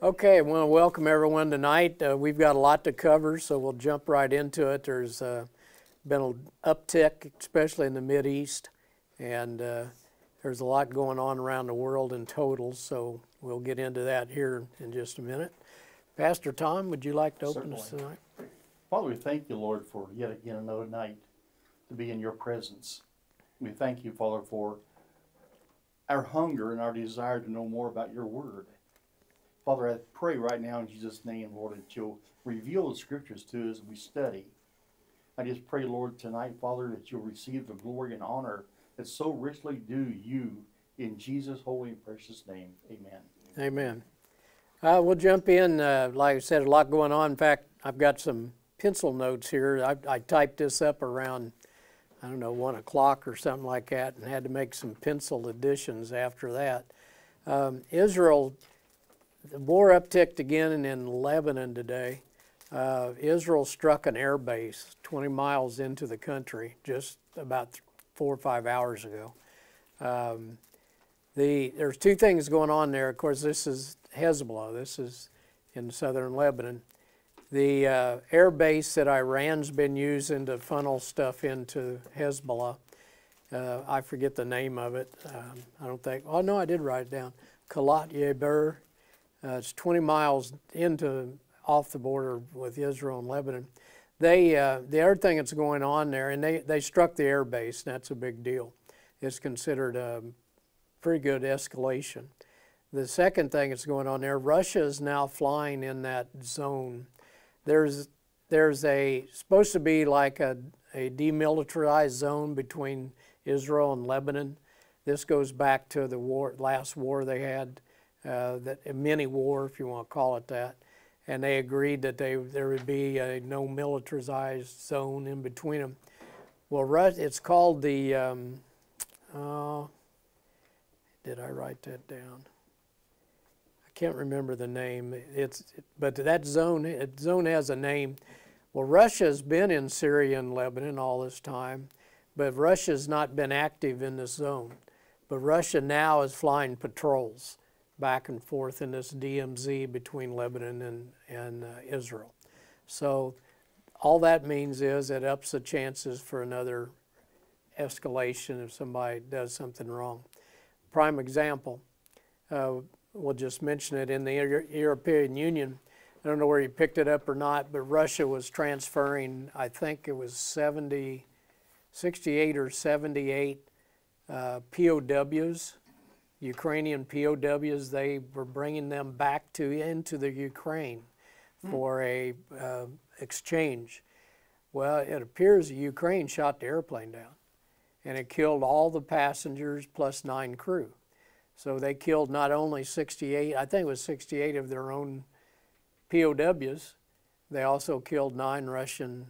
Okay, I want to welcome everyone tonight. We've got a lot to cover, so we'll jump right into it. There's been an uptick, especially in the Mideast, and there's a lot going on around the world in total, so we'll get into that here in just a minute. Pastor Tom, would you like to open us tonight? Father, we thank you, Lord, for yet again another night to be in your presence. We thank you, Father, for our hunger and our desire to know more about your word. Father, I pray right now in Jesus' name, Lord, that you'll reveal the scriptures to us as we study. I just pray, Lord, tonight, Father, that you'll receive the glory and honor that so richly due you in Jesus' holy and precious name. Amen. Amen. We'll jump in. Like I said, a lot going on. In fact, I've got some pencil notes here. I typed this up around, I don't know, 1 o'clock or something like that, and had to make some pencil additions after that. Israel, the war upticked again in Lebanon today. Israel struck an air base 20 miles into the country just about 4 or 5 hours ago. There's two things going on there. Of course, this is Hezbollah. This is in southern Lebanon. The air base that Iran's been using to funnel stuff into Hezbollah, I forget the name of it. I don't think, oh no, I did write it down. Kalat Yeber. It's 20 miles off the border with Israel and Lebanon. The other thing that's going on there, and they struck the air base, and that's a big deal. It's considered a pretty good escalation. The second thing that's going on there, Russia is now flying in that zone. There's supposed to be like a demilitarized zone between Israel and Lebanon. This goes back to the last war they had. A mini war, if you want to call it that, and they agreed that there would be a no militarized zone in between them. Well, it's called the, did I write that down? I can't remember the name. But that zone has a name. Well, Russia's been in Syria and Lebanon all this time, but Russia's not been active in this zone. But Russia now is flying patrols back and forth in this DMZ between Lebanon and Israel. So all that means is it ups the chances for another escalation if somebody does something wrong. Prime example, we'll just mention it in the European Union. I don't know where you picked it up or not, but Russia was transferring, I think it was 68 or 78 POWs. Ukrainian POWs, they were bringing them back into the Ukraine for a exchange. Well, it appears the Ukraine shot the airplane down, and it killed all the passengers plus 9 crew. So they killed not only 68, I think it was 68 of their own POWs, they also killed 9 Russian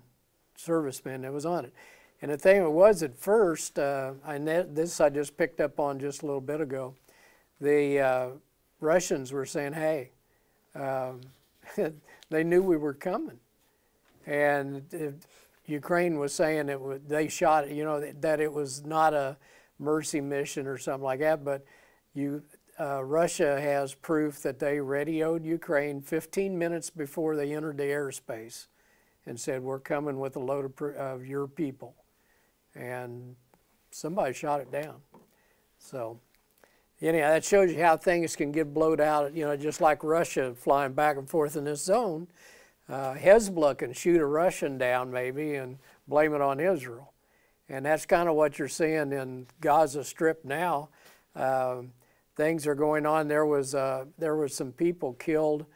servicemen that was on it. And the thing was at first, this I just picked up on just a little bit ago, the Russians were saying, hey, they knew we were coming. And Ukraine was saying they shot, that it was not a mercy mission or something like that, but Russia has proof that they radioed Ukraine 15 minutes before they entered the airspace and said, we're coming with a load of your people. And somebody shot it down. So anyhow, that shows you how things can get blowed out, just like Russia flying back and forth in this zone. Hezbollah can shoot a Russian down maybe and blame it on Israel. And that's kind of what you're seeing in Gaza Strip now. Things are going on. There was some people killed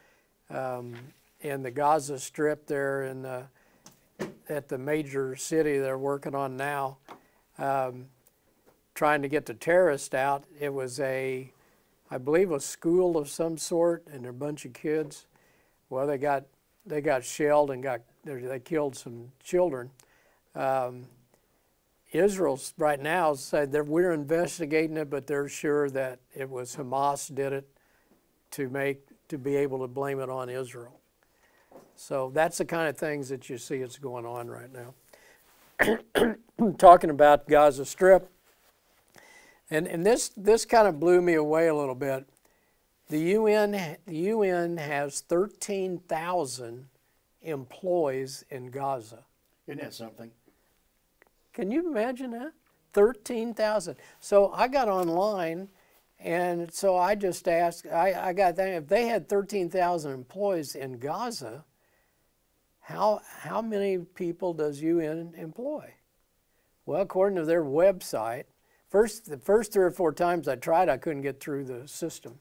in the Gaza Strip there at the major city they're working on now, trying to get the terrorists out. It was I believe a school of some sort, and a bunch of kids. Well, they got shelled and they killed some children. Israel right now said that we're investigating it, but they're sure that it was Hamas did it to be able to blame it on Israel. So that's the kind of things that you see that's going on right now. Talking about Gaza Strip, and this kind of blew me away a little bit. The UN has 13,000 employees in Gaza. Isn't that something? Can you imagine that? 13,000. So I got online, and so I just asked, I got that, if they had 13,000 employees in Gaza, how many people does UN employ? Well, according to their website, the first 3 or 4 times I tried, I couldn't get through the system.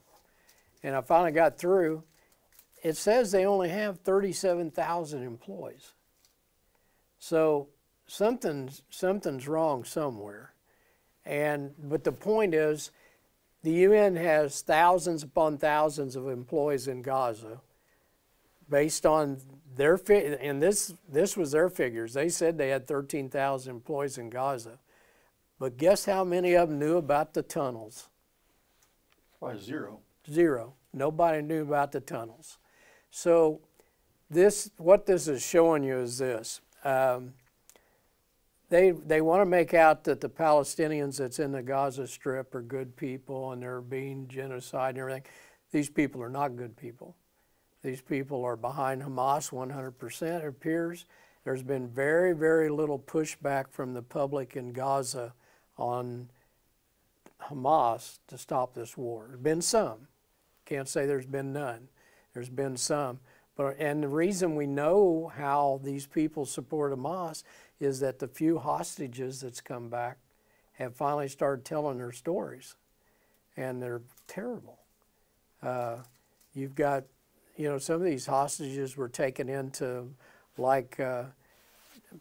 And I finally got through. It says they only have 37,000 employees. So something's wrong somewhere. But the point is, the UN has thousands upon thousands of employees in Gaza based on their, and this was their figures. They said they had 13,000 employees in Gaza. But guess how many of them knew about the tunnels? Why, 0? 0. Nobody knew about the tunnels. So what this is showing you is this. They want to make out that the Palestinians that's in the Gaza Strip are good people and they're being genocide and everything. These people are not good people. These people are behind Hamas 100%, it appears. There's been very, very little pushback from the public in Gaza on Hamas to stop this war. There's been some. Can't say there's been none. There's been some. And the reason we know how these people support Hamas is that the few hostages that's come back have finally started telling their stories. And they're terrible. You've got, some of these hostages were taken into, like,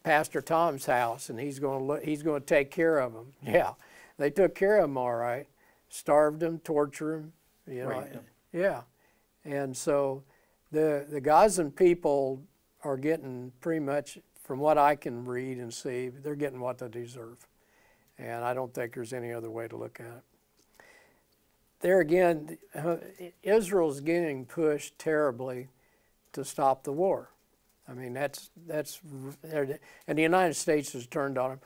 Pastor Tom's house, and he's going to take care of them. Yeah, they took care of them all right. Starved them, tortured them, Right. Yeah. And so the Gazan people are getting pretty much, from what I can read and see, they're getting what they deserve. And I don't think there's any other way to look at it. There again, Israel's getting pushed terribly to stop the war. I mean, that's and the United States has turned on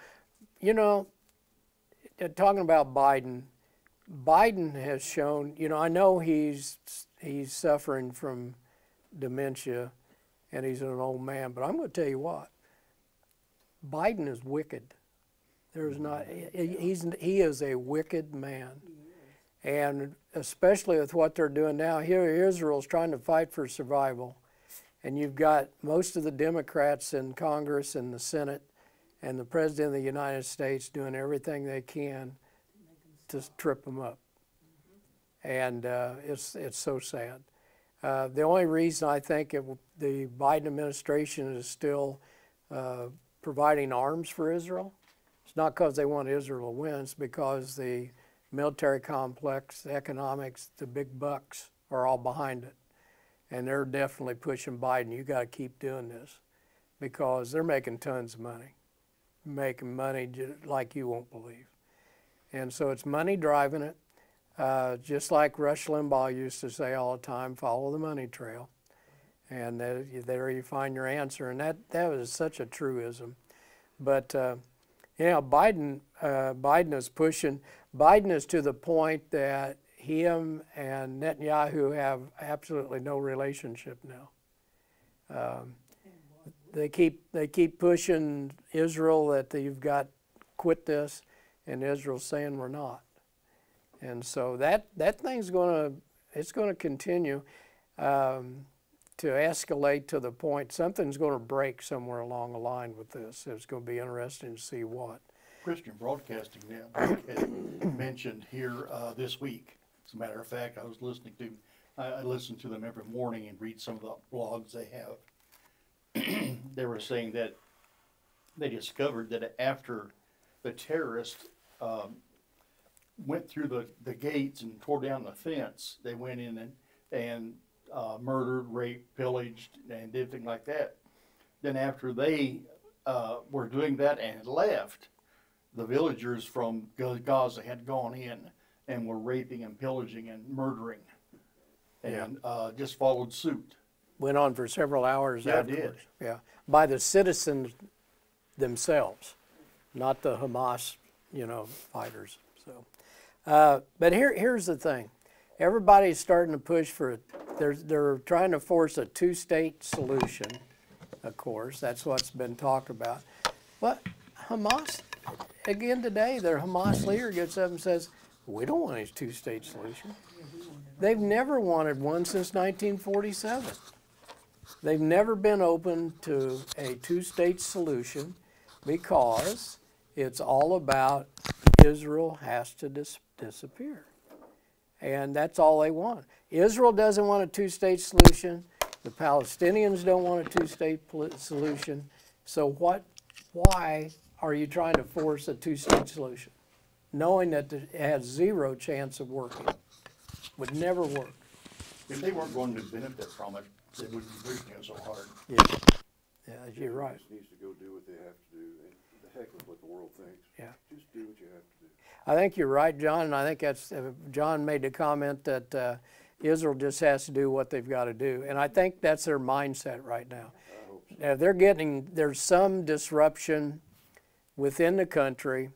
them. Talking about Biden has shown, I know he's suffering from dementia and he's an old man, but I'm going to tell you what, Biden is wicked. There's not, he is a wicked man. And especially with what they're doing now, here Israel's trying to fight for survival. And you've got most of the Democrats in Congress and the Senate and the President of the United States doing everything they can to trip them up. And it's so sad. The only reason I think the Biden administration is still providing arms for Israel, it's not because they want Israel to win, it's because the military complex, the economics, the big bucks are all behind it. And they're definitely pushing Biden, you got to keep doing this, because they're making tons of money. Making money like you won't believe. And so it's money driving it, just like Rush Limbaugh used to say all the time, follow the money trail. And there you find your answer. And that was such a truism. But Biden is pushing. Biden is to the point that him and Netanyahu have absolutely no relationship now. They keep pushing Israel that you've got to quit this, and Israel's saying we're not. And so that thing's going to continue to escalate to the point something's going to break somewhere along the line with this. It's going to be interesting to see what. Christian Broadcasting Network had mentioned here this week. As a matter of fact, I listen to them every morning and read some of the blogs they have. They were saying that they discovered that after the terrorists went through the gates and tore down the fence, they went in and murdered, raped, pillaged, and did things like that. Then after they were doing that and left, the villagers from Gaza had gone in and were raping and pillaging and murdering, and just followed suit. Went on for several hours afterwards. It did. Yeah, by the citizens themselves, not the Hamas, fighters. So, but here's the thing: everybody's starting to push for it. They're trying to force a two-state solution, of course. That's what's been talked about. But Hamas, again today, their Hamas leader gets up and says, we don't want a two-state solution. They've never wanted one since 1947. They've never been open to a two-state solution because it's all about Israel has to disappear. And that's all they want. Israel doesn't want a two-state solution. The Palestinians don't want a two-state solution. So why are you trying to force a two-state solution, knowing that it has zero chance of working? Would never work. If they weren't going to benefit from it, they wouldn't be pushing it so hard. Yeah, you're right. Just needs to go do what they have to do, and the heck with what the world thinks. Yeah. Just do what you have to do. I think you're right, John, and I think that's, John made the comment that Israel just has to do what they've got to do. And I think that's their mindset right now. I hope so. Now, there's some disruption within the country.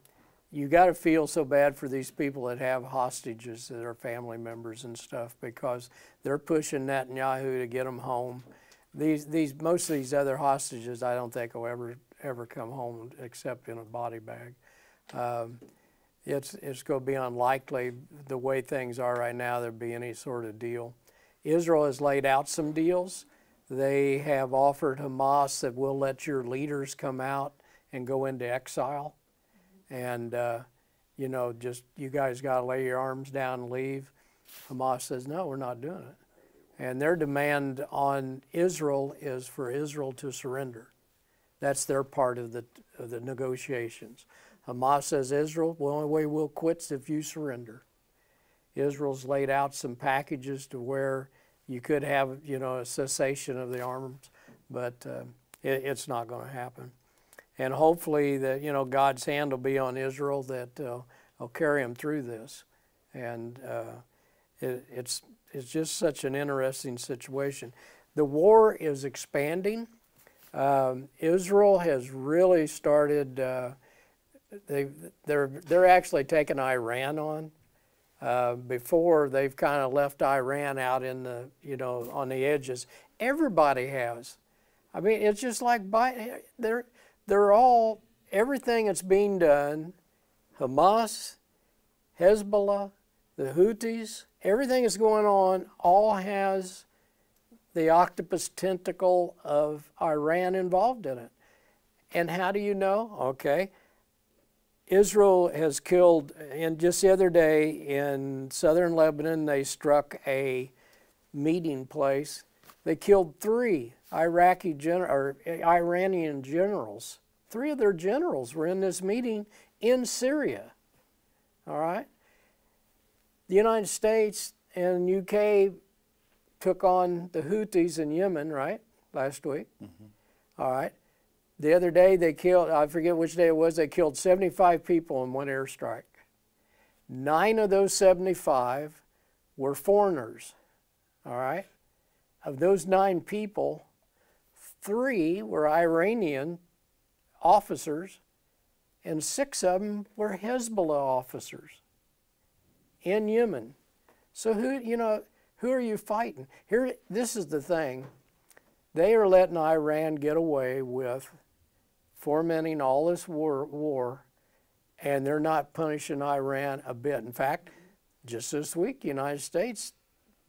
You got to feel so bad for these people that have hostages that are family members and stuff, because they're pushing Netanyahu to get them home. Most of these other hostages, I don't think will ever come home except in a body bag. It's going to be unlikely the way things are right now there'd be any sort of deal. Israel has laid out some deals. They have offered Hamas that we'll let your leaders come out and go into exile. And, you know, just you guys got to lay your arms down and leave. Hamas says, no, we're not doing it. And their demand on Israel is for Israel to surrender. That's their part of the negotiations. Hamas says, Israel, the only way we'll quit is if you surrender. Israel's laid out some packages to where you could have, you know, a cessation of the arms, but it's not going to happen. And hopefully that, you know, God's hand will be on Israel, that will carry them through this. And it's just such an interesting situation. The war is expanding. Israel has really started, they're actually taking Iran on. Before, they've kind of left Iran out in the, you know, on the edges. Everybody has. I mean, it's just like they're all, everything that's being done, Hamas, Hezbollah, the Houthis, everything that's going on all has the octopus tentacle of Iran involved in it. And how do you know? Okay. Israel has killed, and just the other day in southern Lebanon, they struck a meeting place. They killed 3 Iranian generals. 3 of their generals were in this meeting in Syria. All right? The United States and UK took on the Houthis in Yemen, right, last week. Mm-hmm. All right. The other day they killed, I forget which day it was, they killed 75 people in one airstrike. 9 of those 75 were foreigners, all right? Of those 9 people, 3 were Iranian officers, and 6 of them were Hezbollah officers in Yemen. So who are you fighting? Here, this is the thing. They are letting Iran get away with fomenting all this war, and they're not punishing Iran a bit. In fact, just this week, the United States,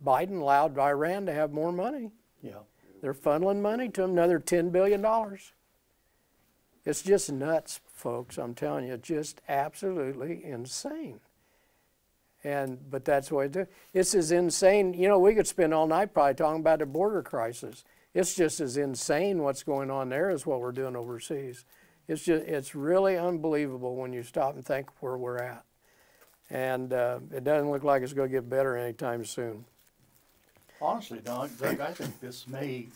Biden allowed Iran to have more money. Yeah. They're funneling money to them, another $10 billion. It's just nuts, folks. I'm telling you, just absolutely insane. But that's what it do. It's as insane. You know, we could spend all night probably talking about the border crisis. It's just as insane what's going on there as what we're doing overseas. It's really unbelievable when you stop and think where we're at. And it doesn't look like it's going to get better anytime soon. Honestly, Doug, I think this may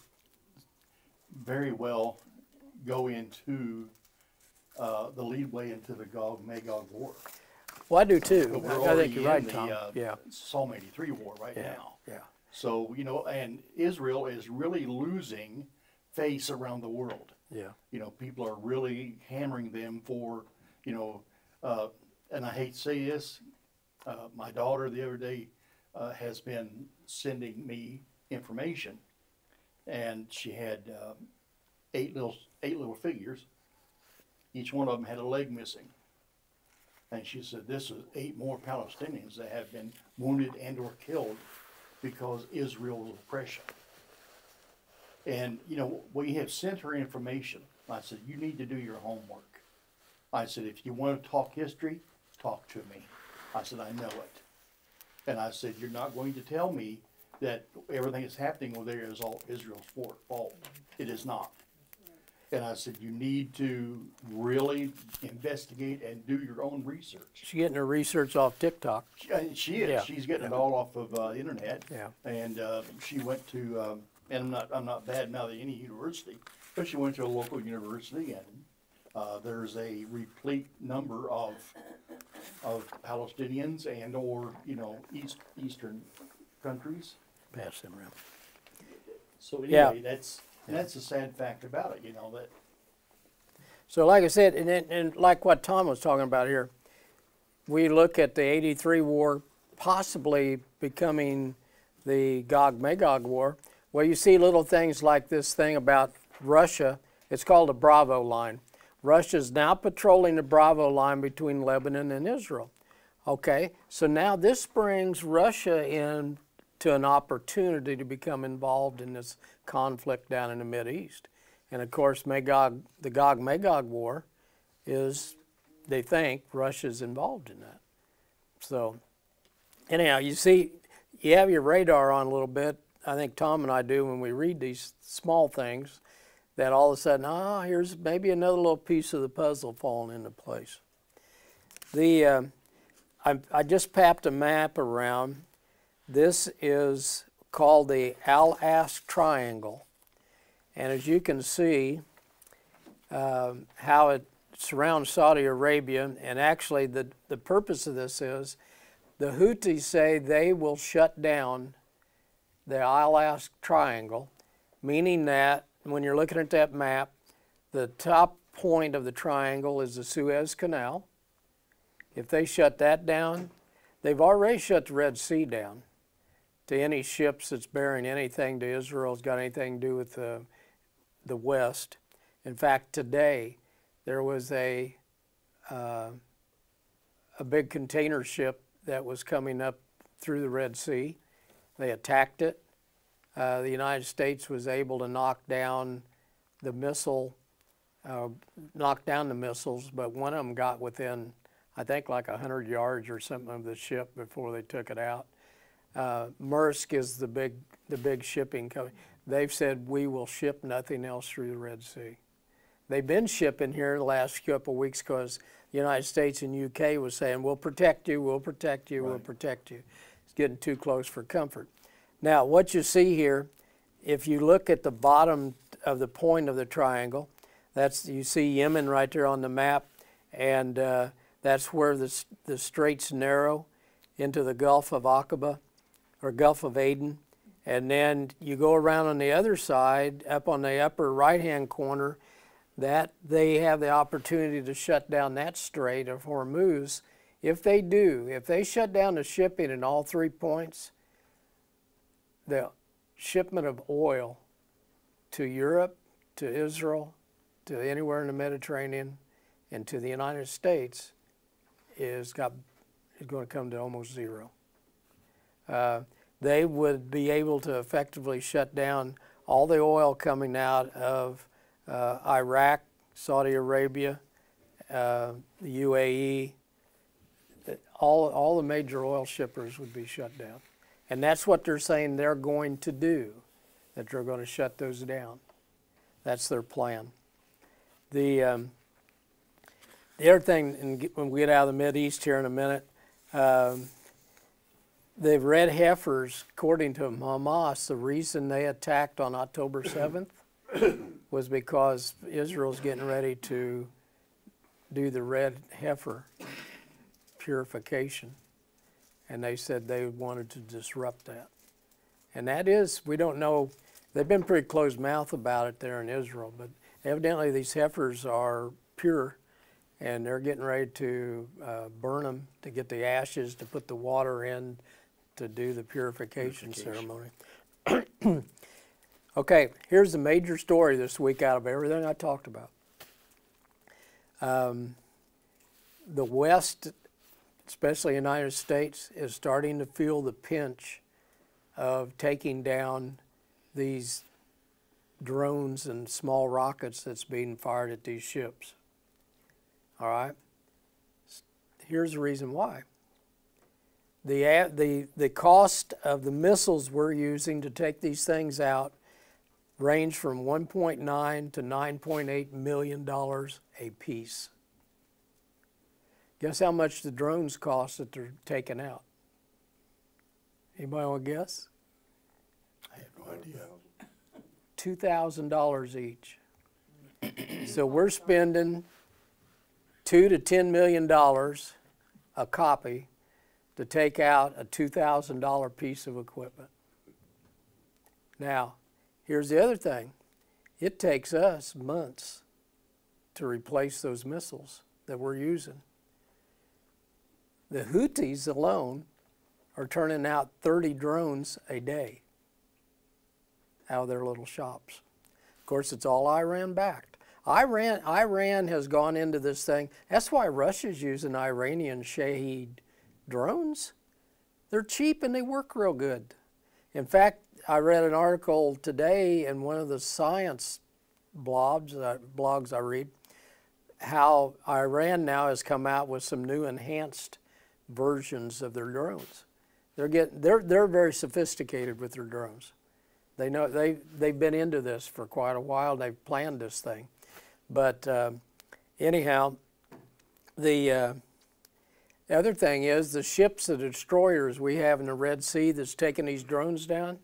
very well go into the leadway into the Gog-Magog war. Well, I do too. But we're I already think you're right, in Tom. the Psalm 83 war now. Yeah. So, you know, and Israel is really losing face around the world. Yeah. You know, people are really hammering them for, you know, and I hate to say this, my daughter the other day has been sending me information, and she had eight little figures. Each one of them had a leg missing. And she said, this is 8 more Palestinians that have been wounded and or killed because Israel's oppression. And, you know, we have sent her information. I said, you need to do your homework. I said, if you want to talk history, talk to me. I said, I know it. And I said, you're not going to tell me that everything that's happening over there is all Israel's fault. It is not. And I said, you need to really investigate and do your own research. She's getting her research off TikTok. She is. Yeah. She's getting it all off of the internet. Yeah. And she went to, and I'm not bad mouthing any university, but she went to a local university, and there's a replete number of Palestinians and or Eastern countries. Pass them around. So Yeah. anyway, that's a sad fact about it, that. So like I said, and like what Tom was talking about here, we look at the '83 war possibly becoming the Gog-Magog war. Well, you see little things like this thing about Russia. It's called the Bravo line. Russia's now patrolling the Bravo line between Lebanon and Israel. Okay, so now this brings Russia in to an opportunity to become involved in this conflict down in the Mideast. And of course, the Gog-Magog war is, they think, Russia's involved in that. So anyhow, you see, you have your radar on a little bit. I think Tom and I do when we read these small things, that all of a sudden, here's maybe another little piece of the puzzle falling into place. I just papped a map around. This is called the Al-Aqsa Triangle. And as you can see, how it surrounds Saudi Arabia, and actually the purpose of this is, the Houthis say they will shut down the Al-Aqsa Triangle, meaning that when you're looking at that map, the top point of the triangle is the Suez Canal. If they shut that down, they've already shut the Red Sea down to any ships that's bearing anything to Israel, has got anything to do with the West. In fact, today there was a big container ship that was coming up through the Red Sea. They attacked it. The United States was able to knock down the missiles, but one of them got within, I think, like 100 yards or something of the ship before they took it out. Maersk is the big shipping company. They've said we will ship nothing else through the Red Sea. They've been shipping here the last couple of weeks because the United States and UK was saying, we'll protect you, we'll protect you, we'll protect you. It's getting too close for comfort. Now, what you see here, if you look at the bottom of the point of the triangle, you see Yemen right there on the map, and that's where the straits narrow into the Gulf of Aqaba, or Gulf of Aden. And then you go around on the other side, up on the upper right-hand corner, that they have the opportunity to shut down that Strait of Hormuz. If they do, if they shut down the shipping in all 3 points, the shipment of oil to Europe, to Israel, to anywhere in the Mediterranean, and to the United States is going to come to almost zero. They would be able to effectively shut down all the oil coming out of Iraq, Saudi Arabia, the UAE. All the major oil shippers would be shut down. And that's what they're saying they're going to do, that they're going to shut those down. That's their plan. The other thing, and when we get out of the Mideast here in a minute, the red heifers, according to Hamas, the reason they attacked on October 7th was because Israel's getting ready to do the red heifer purification. And they said they wanted to disrupt that. And that is, we don't know, they've been pretty closed-mouthed about it there in Israel, but evidently these heifers are pure, and they're getting ready to burn them to get the ashes, to put the water in, to do the purification ceremony. Okay, here's the major story this week out of everything I talked about. The West, especially the United States, is starting to feel the pinch of taking down these drones and small rockets that's being fired at these ships. All right? Here's the reason why. The cost of the missiles we're using to take these things out range from $1.9 to $9.8 million a piece. Guess how much the drones cost that they're taking out? Anybody want to guess? I have no idea. $2,000 each. So we're spending $2 to $10 million a copy to take out a $2,000 piece of equipment. Now, here's the other thing. It takes us months to replace those missiles that we're using. The Houthis alone are turning out 30 drones a day out of their little shops. Of course, it's all Iran backed. Iran has gone into this thing. That's why Russia's using Iranian Shahed drones. They're cheap and they work real good. In fact, I read an article today in one of the science blogs I read, how Iran now has come out with some new enhanced versions of their drones. They're very sophisticated with their drones. They know they've been into this for quite a while. They've planned this thing, but anyhow, the other thing is the ships, the destroyers we have in the Red Sea that's taking these drones down.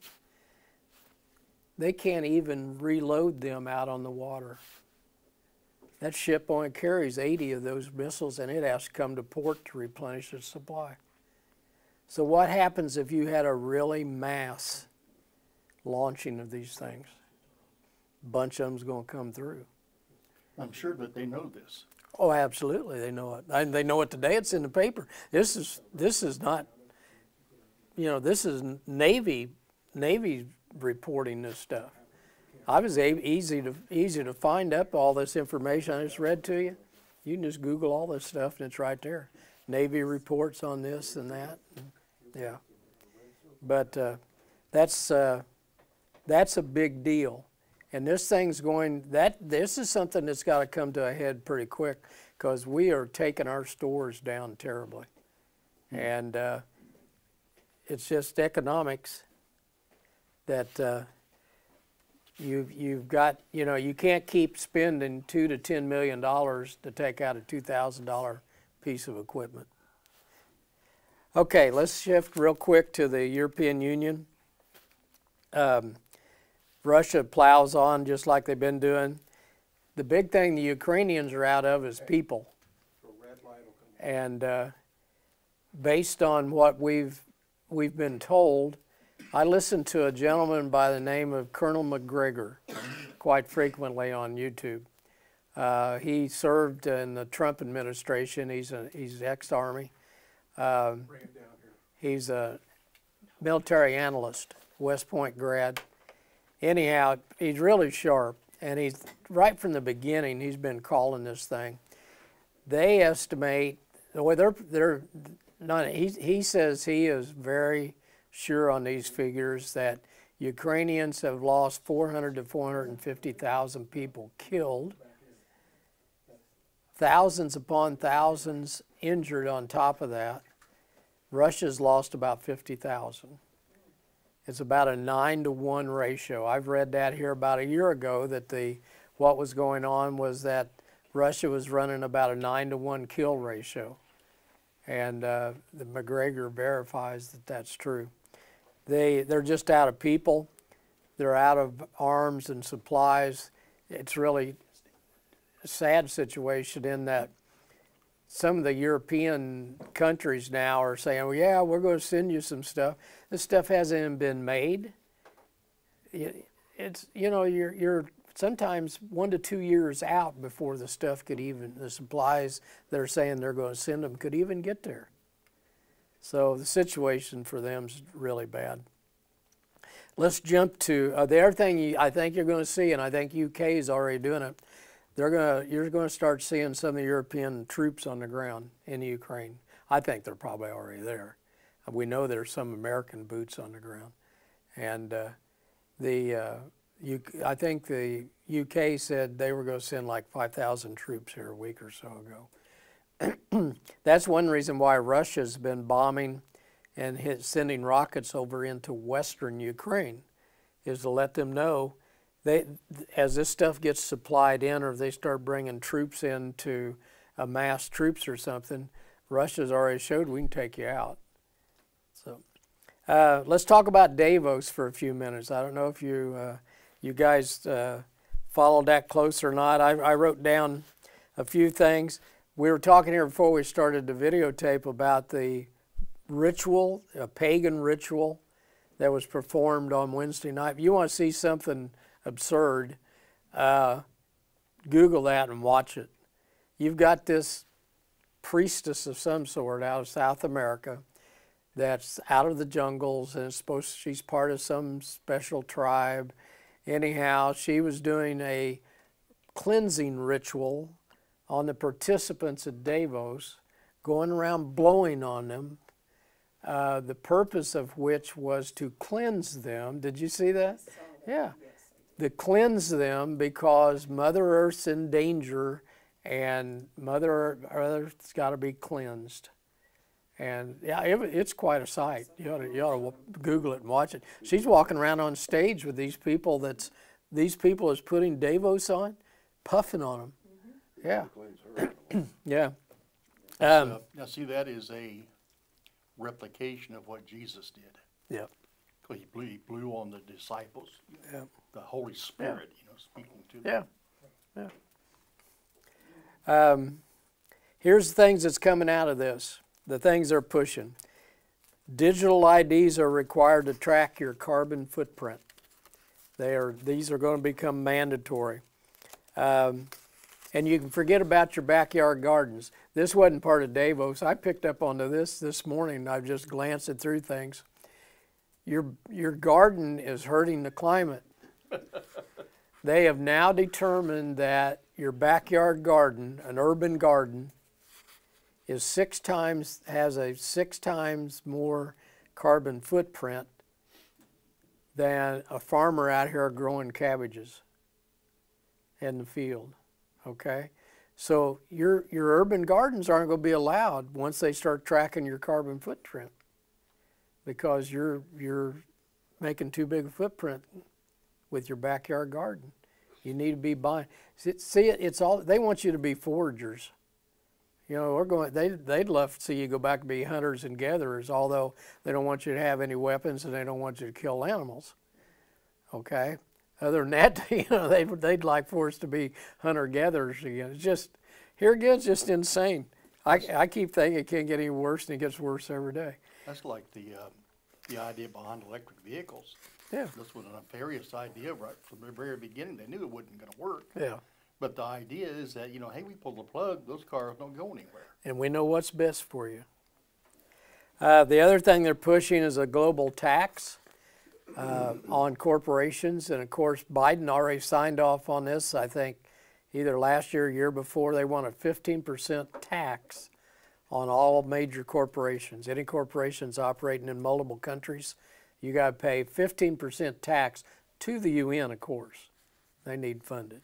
They can't even reload them out on the water. That ship only carries 80 of those missiles, and it has to come to port to replenish its supply. So what happens if you had a really mass launching of these things? A bunch of them's going to come through. I'm sure that they know this. Oh, absolutely, they know it. And they know it today. It's in the paper. This is not, you know, this is Navy reporting this stuff. I was easy to find up all this information I just read to you. You can just Google all this stuff and it's right there. Navy reports on this and that. Yeah, but that's a big deal. And this thing's going, this is something that's got to come to a head pretty quick because we are taking our stores down terribly. And it's just economics that you've got, you know, you can't keep spending $2 to $10 million to take out a $2,000 piece of equipment. Okay, let's shift real quick to the European Union. Russia plows on just like they've been doing. The big thing the Ukrainians are out of is people. And based on what we've been told, I listen to a gentleman by the name of Colonel McGregor quite frequently on YouTube. He served in the Trump administration. He's ex-Army. He's a military analyst, West Point grad. Anyhow, he's really sharp, and he's right from the beginning. He's been calling this thing. They estimate, well, they're not. He says he is very sure on these figures that Ukrainians have lost 400 to 450,000 people killed, thousands upon thousands injured on top of that. Russia's lost about 50,000. It's about a 9-to-1 ratio. I've read that here about a year ago that what was going on was that Russia was running about a 9-to-1 kill ratio. And the McGregor verifies that that's true. They're just out of people. They're out of arms and supplies. It's really a sad situation in that some of the European countries now are saying, well, yeah, we're going to send you some stuff. This stuff hasn't even been made. It's, you know, you're sometimes 1 to 2 years out before the stuff could even, the supplies they're saying they're going to send them could even get there. So the situation for them is really bad. Let's jump to the other thing I think you're going to see, and I think UK is already doing it. You're going to start seeing some of the European troops on the ground in Ukraine. I think they're probably already there. We know there's some American boots on the ground, and I think the UK said they were going to send like 5,000 troops here a week or so ago. That's one reason why Russia's been bombing and sending rockets over into western Ukraine, is to let them know as this stuff gets supplied in, or if they start bringing troops in to amass troops or something, Russia's already showed we can take you out. So let's talk about Davos for a few minutes. I don't know if you guys followed that close or not. I wrote down a few things. We were talking here before we started the videotape about the ritual, a pagan ritual that was performed on Wednesday night. If you want to see something absurd, Google that and watch it. You've got this priestess of some sort out of South America that's out of the jungles, and she's part of some special tribe. Anyhow, she was doing a cleansing ritual on the participants at Davos, going around blowing on them, the purpose of which was to cleanse them. Did you see that? Yeah. To cleanse them because Mother Earth's in danger, and Mother Earth's got to be cleansed. And yeah, it's quite a sight. You ought to Google it and watch it. She's walking around on stage with these people is putting Davos on, puffing on them. Yeah. Yeah. Now see, that is a replication of what Jesus did. Yeah. He blew on the disciples. Yeah. The Holy Spirit, speaking to them. Yeah. Yeah. Here's the things that's coming out of this. The things they're pushing. Digital IDs are required to track your carbon footprint. These are going to become mandatory. And you can forget about your backyard gardens. This wasn't part of Davos. I picked up onto this morning. I've just glanced through things. Your garden is hurting the climate. They have now determined that your backyard garden, an urban garden, has a 6 times more carbon footprint than a farmer out here growing cabbages in the field. Okay, so your urban gardens aren't going to be allowed once they start tracking your carbon footprint, because you're making too big a footprint with your backyard garden. You need to be buying. See, it's all they want you to be foragers. They'd love to see you go back and be hunters and gatherers, although they don't want you to have any weapons and they don't want you to kill animals. Okay. Other than that, they'd like for us to be hunter-gatherers again. It's just, here again, it's just insane. I keep thinking it can't get any worse, and it gets worse every day. That's like the idea behind electric vehicles. Yeah. This was a nefarious idea right from the very beginning. They knew it wasn't going to work. Yeah. But the idea is that, hey, we pull the plug, those cars don't go anywhere. And we know what's best for you. The other thing they're pushing is a global tax on corporations. And of course, Biden already signed off on this, I think, either last year or year before. They want a 15% tax on all major corporations. Any corporations operating in multiple countries, you got to pay 15% tax to the UN, of course. They need funded.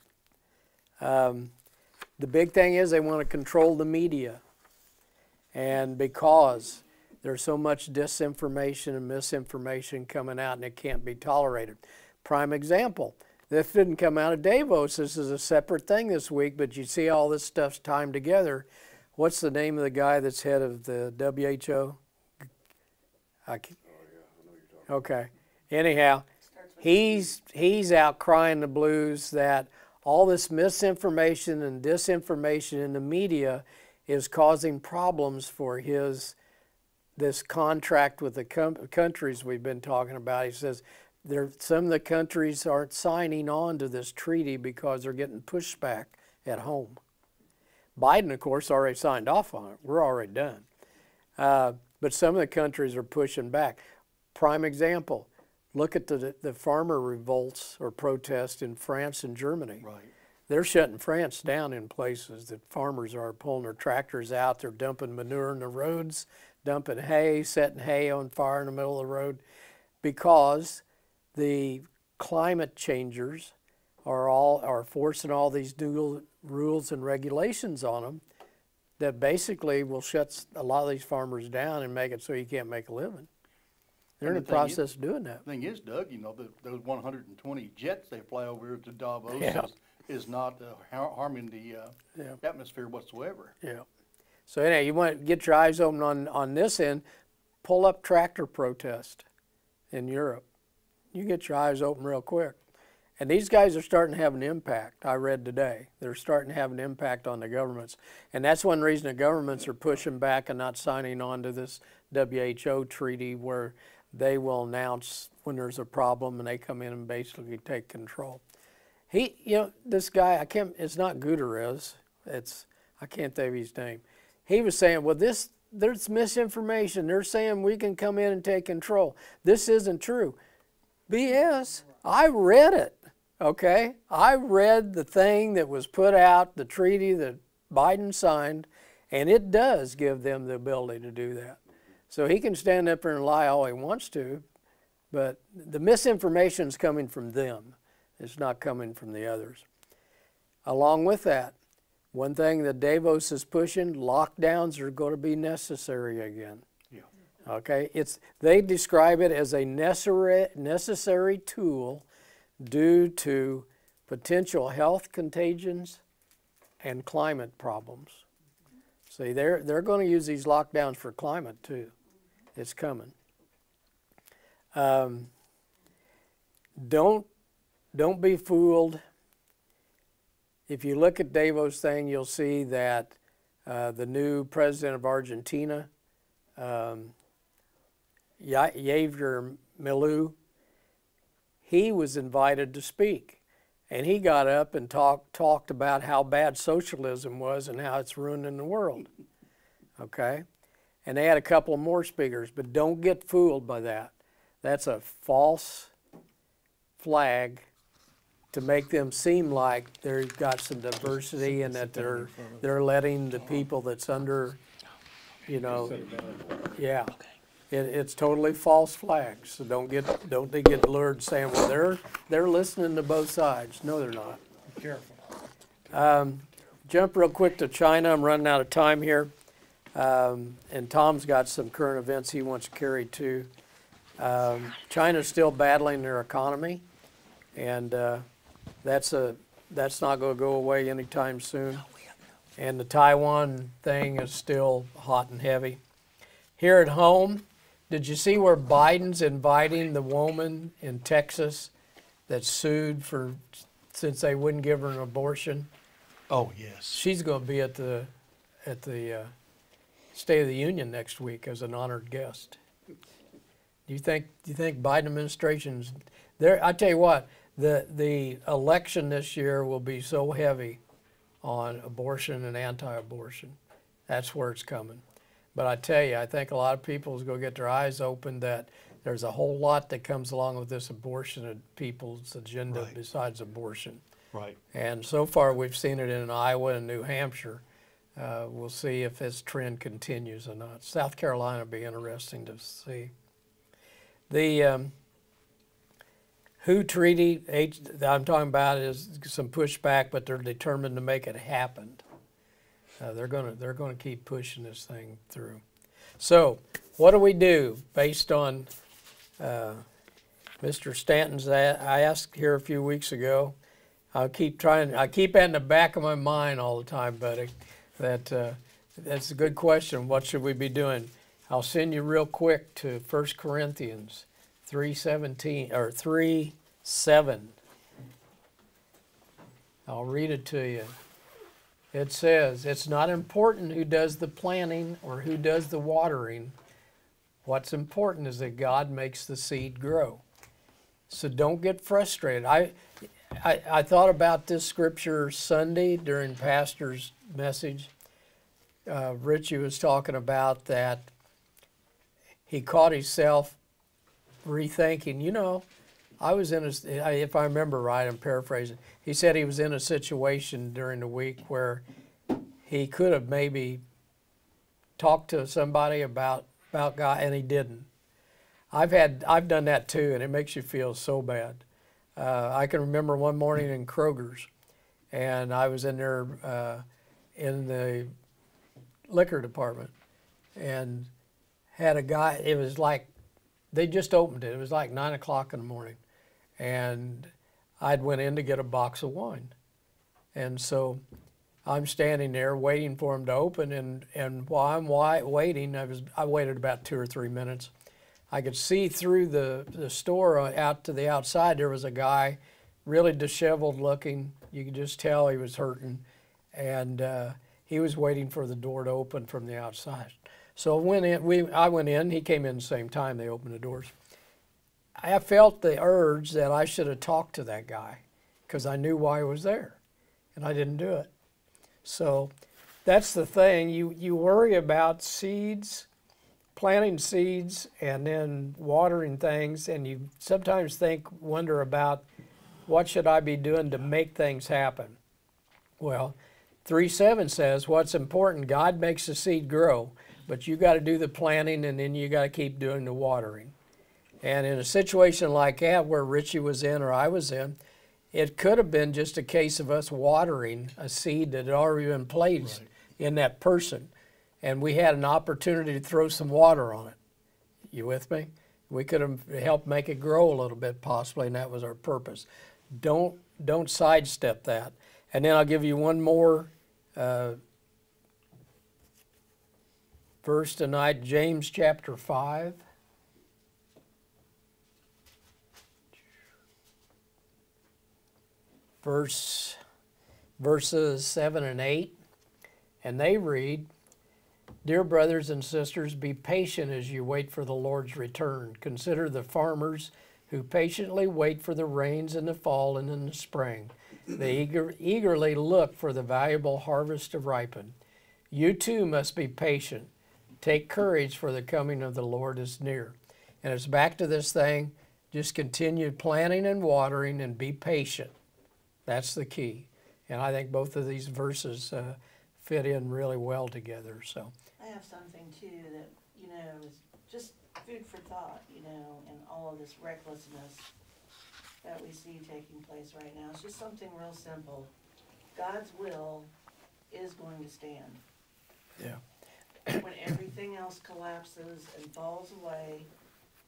The big thing is they want to control the media. And because there's so much disinformation and misinformation coming out, and it can't be tolerated. Prime example, this didn't come out of Davos. This is a separate thing this week, but you see all this stuff's timed together. What's the name of the guy that's head of the WHO? Okay. Anyhow, he's out crying the blues that all this misinformation and disinformation in the media is causing problems for this contract with the countries we've been talking about. He says some of the countries aren't signing on to this treaty because they're getting pushback at home. Biden, of course, already signed off on it. We're already done. But some of the countries are pushing back. Prime example, look at the farmer revolts or protests in France and Germany. Right. They're shutting France down in places that farmers are pulling their tractors out. They're dumping manure in the roads, dumping hay, setting hay on fire in the middle of the road, because the climate changers are forcing all these new rules and regulations on them that basically will shut a lot of these farmers down and make it so you can't make a living. They're in the process of doing that. The thing is, Doug, you know, those 120 jets they fly over here to Davos Yeah. is not harming the atmosphere whatsoever. Yeah. So anyway, you want to get your eyes open on this end. Pull up tractor protest in Europe. You get your eyes open real quick. And these guys are starting to have an impact, I read today. They're starting to have an impact on the governments. And that's one reason the governments are pushing back and not signing on to this WHO treaty, where they will announce when there's a problem and they come in and basically take control. You know, this guy, it's not Guterres, I can't think of his name. He was saying, well, there's misinformation. They're saying we can come in and take control. This isn't true. BS. I read it, okay? I read the thing that was put out, the treaty that Biden signed, and it does give them the ability to do that. So he can stand up there and lie all he wants to, but the misinformation is coming from them. It's not coming from the others. Along with that, one thing that Davos is pushing, lockdowns are going to be necessary again. Yeah. Okay, they describe it as a necessary tool due to potential health contagions and climate problems. See, they're going to use these lockdowns for climate too. It's coming. Don't be fooled. If you look at Davos thing, you'll see that the new president of Argentina, Javier Milei, he was invited to speak. And he got up and talked about how bad socialism was and how it's ruining the world. Okay? And they had a couple of more speakers, but don't get fooled by that. That's a false flag to make them seem like they've got some diversity and that they're letting the people that's under, you know, yeah. It's totally false flags. So don't they get lured saying, well, they're listening to both sides. No, they're not. Be careful. Jump real quick to China. I'm running out of time here. And Tom's got some current events he wants to carry too. China's still battling their economy, and that's not going to go away anytime soon. And the Taiwan thing is still hot and heavy. Here at home, did you see where Biden's inviting the woman in Texas that sued since they wouldn't give her an abortion? Oh, yes. She's going to be at the State of the Union next week as an honored guest. Do you think Biden administration's there? I tell you what, the election this year will be so heavy on abortion and anti-abortion. That's where it's coming. But I tell you, I think a lot of people is going to get their eyes open that there's a whole lot that comes along with this abortion and people's agenda besides abortion. Right. And so far we've seen it in Iowa and New Hampshire. We'll see if this trend continues or not. South Carolina will be interesting to see. The WHO treaty that I'm talking about is some pushback, but they're determined to make it happen. They're gonna keep pushing this thing through. So, what do we do based on Mr. Stanton's? I asked here a few weeks ago. I keep that in the back of my mind all the time, buddy. That's a good question. What should we be doing? I'll send you real quick to 1 Corinthians 3:17 or 3:7. I'll read it to you. It says, it's not important who does the planting or who does the watering. What's important is that God makes the seed grow. So don't get frustrated. I thought about this scripture Sunday during Pastor's message. Richie was talking about that he caught himself rethinking, you know, I was in a, if I remember right, I'm paraphrasing, he said he was in a situation during the week where he could have maybe talked to somebody about God, and he didn't. I've done that too, and it makes you feel so bad. I can remember one morning in Kroger's, and I was in there in the liquor department, and had a guy. It was like they just opened it. It was like 9 o'clock in the morning, and I'd went in to get a box of wine, and so I'm standing there waiting for him to open, and while I'm waiting, I waited about 2 or 3 minutes. I could see through the store out to the outside. There was a guy, really disheveled looking. You could just tell he was hurting, and he was waiting for the door to open from the outside. So I went in. He came in the same time. They opened the doors. I felt the urge that I should have talked to that guy because I knew why he was there, and I didn't do it. So that's the thing. You worry about seeds, planting seeds, and then watering things, and you sometimes wonder about what should I be doing to make things happen. Well, 3:7 says what's important, God makes the seed grow, but you got to do the planting, and then you got to keep doing the watering. And in a situation like that where Richie was in or I was in, it could have been just a case of us watering a seed that had already been placed in that person. And we had an opportunity to throw some water on it. You with me? We could have helped make it grow a little bit possibly, and that was our purpose. Don't sidestep that. And then I'll give you one more verse tonight, James chapter 5. Verses 7 and 8, and they read, "Dear brothers and sisters, be patient as you wait for the Lord's return. Consider the farmers who patiently wait for the rains in the fall and in the spring. They eagerly look for the valuable harvest to ripen. You too must be patient. Take courage, for the coming of the Lord is near." And it's back to this thing, just continue planting and watering and be patient. That's the key. And I think both of these verses fit in really well together. So I have something too that, you know, is just food for thought, you know, and all of this recklessness that we see taking place right now. It's just something real simple. God's will is going to stand. yeah. When everything else collapses and falls away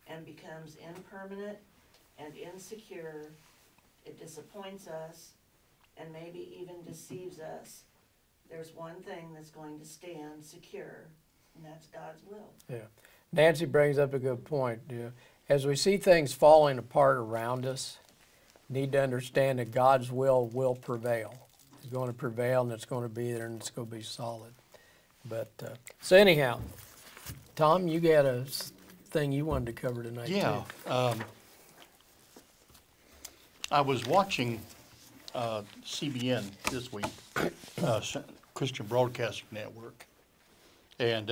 and becomes impermanent and insecure, it disappoints us and maybe even deceives us. There's one thing that's going to stand secure, and that's God's will. Yeah. Nancy brings up a good point. As we see things falling apart around us, need to understand that God's will prevail. It's going to prevail, and it's going to be there, and it's going to be solid. But so anyhow, Tom, you got a thing you wanted to cover tonight Yeah. too. I was watching CBN this week, Christian Broadcasting Network, and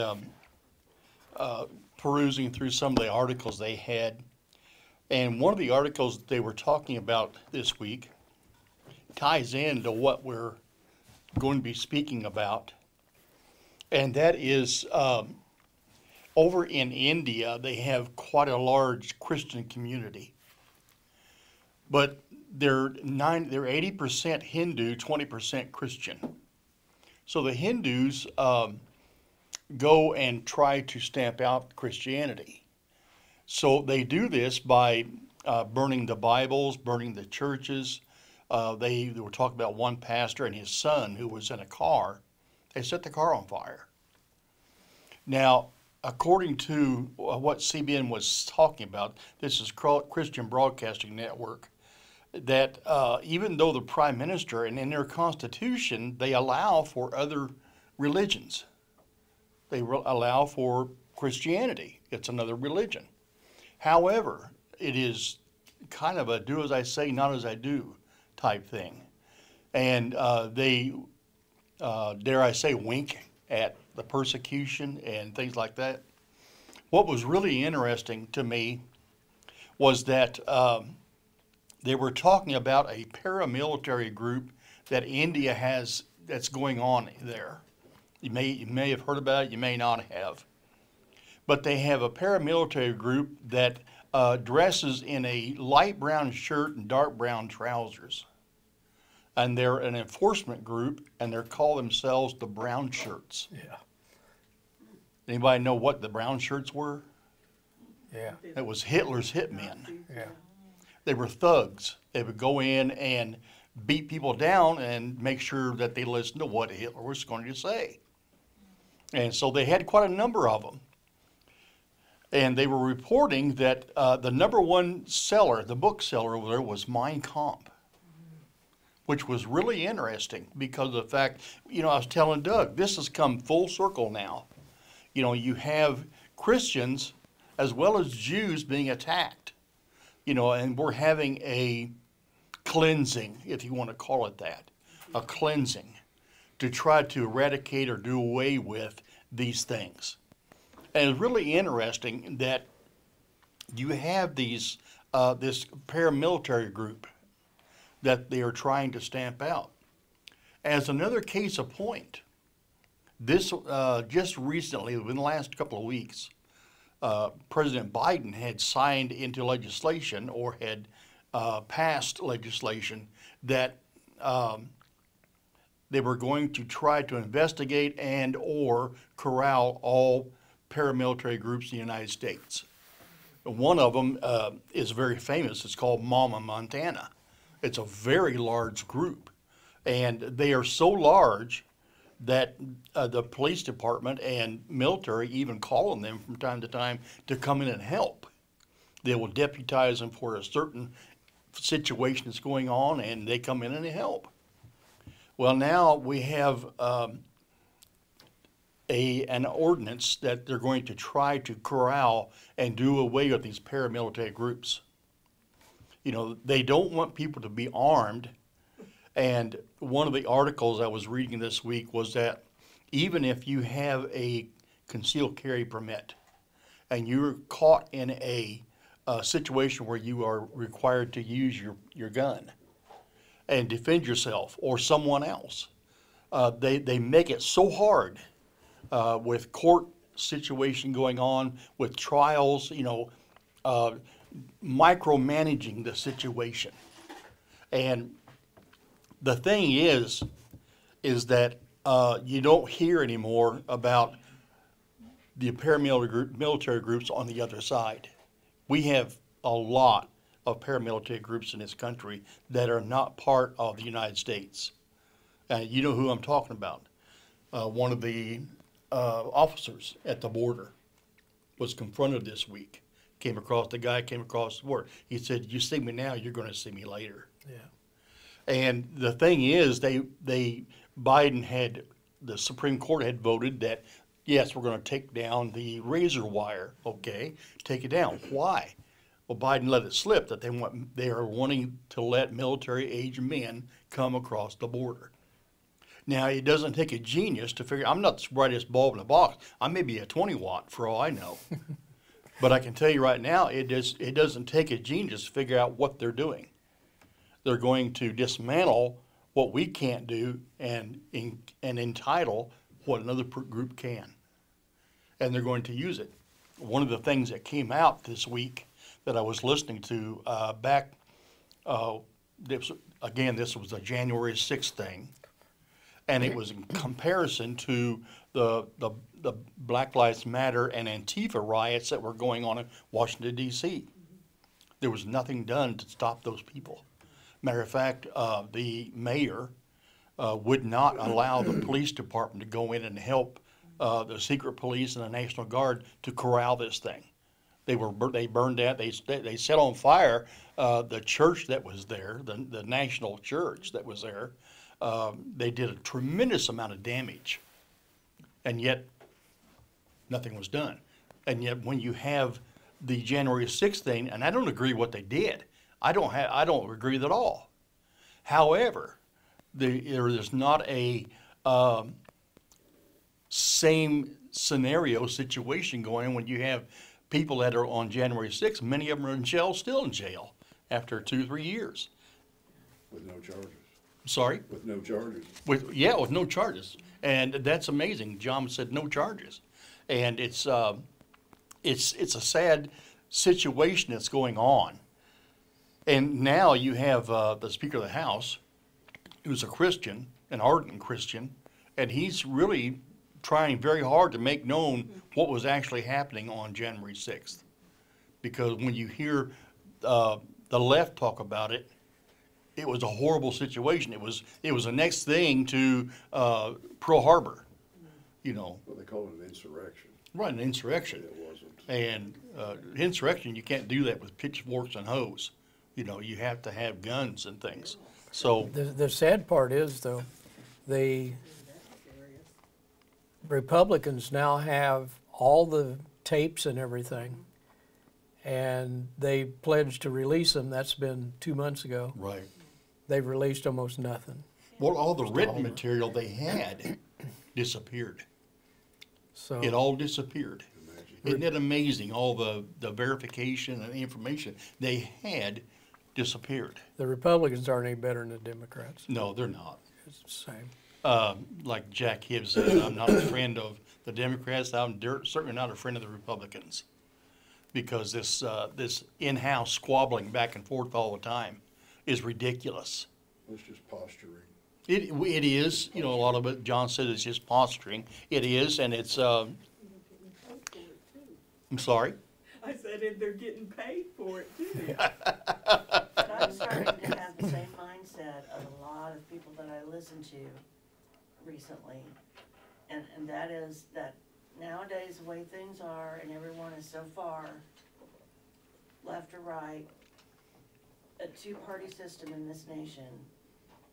perusing through some of the articles they had. And one of the articles they were talking about this week ties into what we're going to be speaking about. And that is over in India, they have quite a large Christian community. But they're 80% Hindu, 20% Christian. So the Hindus go and try to stamp out Christianity. So they do this by burning the Bibles, burning the churches. They were talking about one pastor and his son who was in a car. They set the car on fire. Now, according to what CBN was talking about, this is Christian Broadcasting Network, that even though the prime minister and in their constitution, they allow for other religions. They allow for Christianity. It's another religion. However, it is kind of a do as I say, not as I do type thing. And they, dare I say, wink at the persecution and things like that. what was really interesting to me was that they were talking about a paramilitary group that India has that's going on there. You may have heard about it, you may not have. But they have a paramilitary group that dresses in a light brown shirt and dark brown trousers. And they're an enforcement group, and they call themselves the Brown Shirts. Yeah. Anybody know what the Brown Shirts were? Yeah. It was Hitler's hitmen. Yeah. They were thugs. They would go in and beat people down and make sure that they listened to what Hitler was going to say. And so they had quite a number of them. And they were reporting that the number one seller, the book seller over there, was Mein Kampf, which was really interesting because of the fact, I was telling Doug, this has come full circle now. You have Christians as well as Jews being attacked, and we're having a cleansing, if you want to call it that, a cleansing to try to eradicate or do away with these things. And it's really interesting that you have this paramilitary group that they are trying to stamp out. As another case of point, this just recently, within the last couple of weeks, President Biden had signed into legislation or had passed legislation that they were going to try to investigate and or corral all paramilitary groups in the United States. One of them is very famous. It's called Mama Montana. It's a very large group, and they are so large that the police department and military even call on them from time to time to come in and help. They will deputize them for a certain situation that's going on, and they come in and they help. Well, now we have an ordinance that they're going to try to corral and do away with these paramilitary groups. They don't want people to be armed. And one of the articles I was reading this week was that even if you have a concealed carry permit and you're caught in a situation where you are required to use your gun and defend yourself or someone else, they make it so hard with court situation going on, with trials, micromanaging the situation. And the thing is that you don't hear anymore about the paramilitary groups on the other side. We have a lot of paramilitary groups in this country that are not part of the United States. You know who I'm talking about. One of the officers at the border was confronted this week. The guy came across the border. He said, "You see me now, you're going to see me later." Yeah. And the thing is, Biden had, the Supreme Court had voted that, yes, we're going to take down the razor wire. Okay, take it down. Why? Well, Biden let it slip that they are wanting to let military-aged men come across the border. Now, it doesn't take a genius to figure. I'm not the brightest bulb in the box. I may be a 20-watt for all I know. But I can tell you right now, it doesn't take a genius to figure out what they're doing. They're going to dismantle what we can't do and entitle what another group can. And they're going to use it. One of the things that came out this week that I was listening to this was a January 6th thing, and it was in comparison to the Black Lives Matter and Antifa riots that were going on in Washington, D.C. There was nothing done to stop those people. Matter of fact, the mayor would not allow the police department to go in and help the secret police and the National Guard to corral this thing. They burned that. They set on fire the church that was there, the national church that was there. They did a tremendous amount of damage, and yet nothing was done. And yet, when you have the January 6th thing, and I don't agree what they did, I don't agree at all. However, there is not a same scenario situation going on when you have people that are on January 6th, many of them are in jail, still in jail after 2 or 3 years. With no charges. Sorry? With no charges. With no charges. And that's amazing. John said no charges. And it's a sad situation that's going on. And now you have the Speaker of the House, who's a Christian, an ardent Christian, and he's really trying very hard to make known what was actually happening on January 6th. Because when you hear the left talk about it, it was a horrible situation. It was the next thing to Pearl Harbor, you know. Well, they call it an insurrection. Right, an insurrection. It wasn't. And insurrection, you can't do that with pitchforks and hoes. You know, you have to have guns and things. So The sad part is, though, the Republicans now have all the tapes and everything, and they pledged to release them. That's been 2 months ago. right. They've released almost nothing. Well, all the written material they had disappeared. So It all disappeared. Isn't it amazing? All the verification and information they had disappeared. the Republicans aren't any better than the Democrats. No, they're not. It's the same. Like Jack Hibbs said, I'm not a friend of the Democrats. I'm certainly not a friend of the Republicans, because this in-house squabbling back and forth all the time is ridiculous. It's just posturing. It is, you know, a lot of it, John said, is just posturing. It is, and it's, I'm sorry? I said, and they're getting paid for it too. But I'm starting to have the same mindset of a lot of people that I listen to recently. And that is that nowadays, the way things are, and everyone is so far left or right, a two-party system in this nation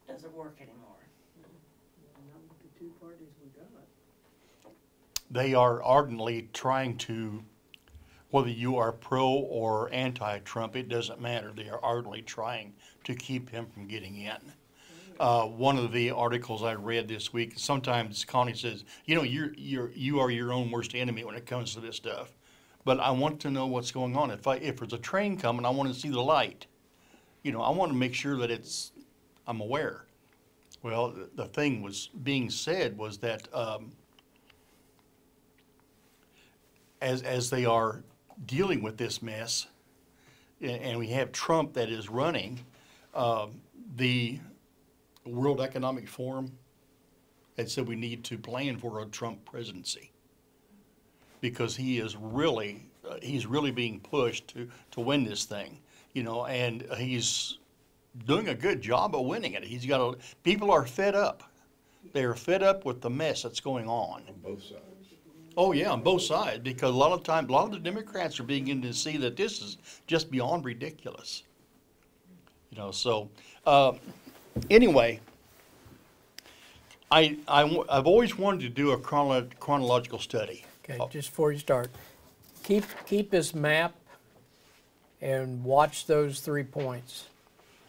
doesn't work anymore. Not with the two parties we got. They are ardently trying to, whether you are pro or anti-Trump, it doesn't matter. They are ardently trying to keep him from getting in. One of the articles I read this week, sometimes Connie says, you know, you are your own worst enemy when it comes to this stuff. But I want to know what's going on. If there's a train coming, I want to see the light. You know, I want to make sure that I'm aware. Well, the thing was being said was that as they are dealing with this mess, and we have Trump that is running, the World Economic Forum had said we need to plan for a Trump presidency, because he is really he's really being pushed to win this thing, you know, and he's doing a good job of winning it. People are fed up. They are fed up with the mess that's going on. On both sides. Oh yeah, on both sides, because a lot of the Democrats are beginning to see that this is just beyond ridiculous. You know, so anyway, I've always wanted to do a chronological study. Okay, just before you start, keep this map and watch those 3 points,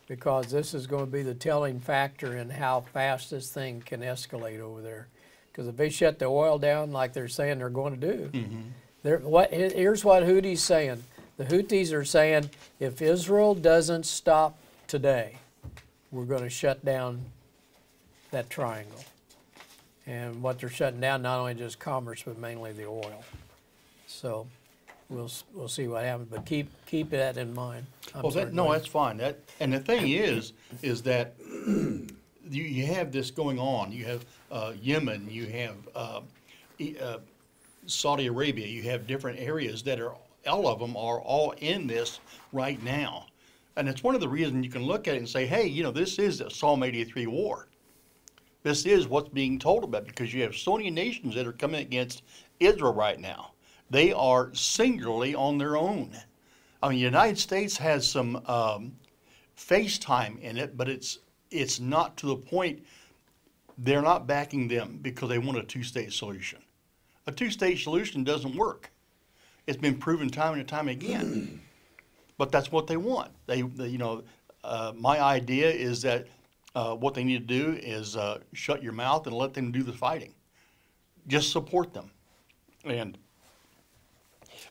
because this is going to be the telling factor in how fast this thing can escalate over there. Because if they shut the oil down like they're saying they're going to do, here's what Houthis saying. The Houthis are saying, if Israel doesn't stop today, we're going to shut down that triangle. And what they're shutting down, not only just commerce, but mainly the oil. So we'll see what happens, but keep that in mind. That's fine. And the thing is that you have this going on. You have Yemen, you have Saudi Arabia, you have different areas that are, all of them are all in this right now. And it's one of the reasons you can look at it and say, hey, you know, this is the Psalm 83 war. This is what's being told about, because you have so many nations that are coming against Israel right now. They are singularly on their own. I mean, the United States has some FaceTime in it, but it's not to the point. They're not backing them because they want a two-state solution. A two-state solution doesn't work. It's been proven time and time again. But that's what they want. My idea is that what they need to do is shut your mouth and let them do the fighting. Just support them.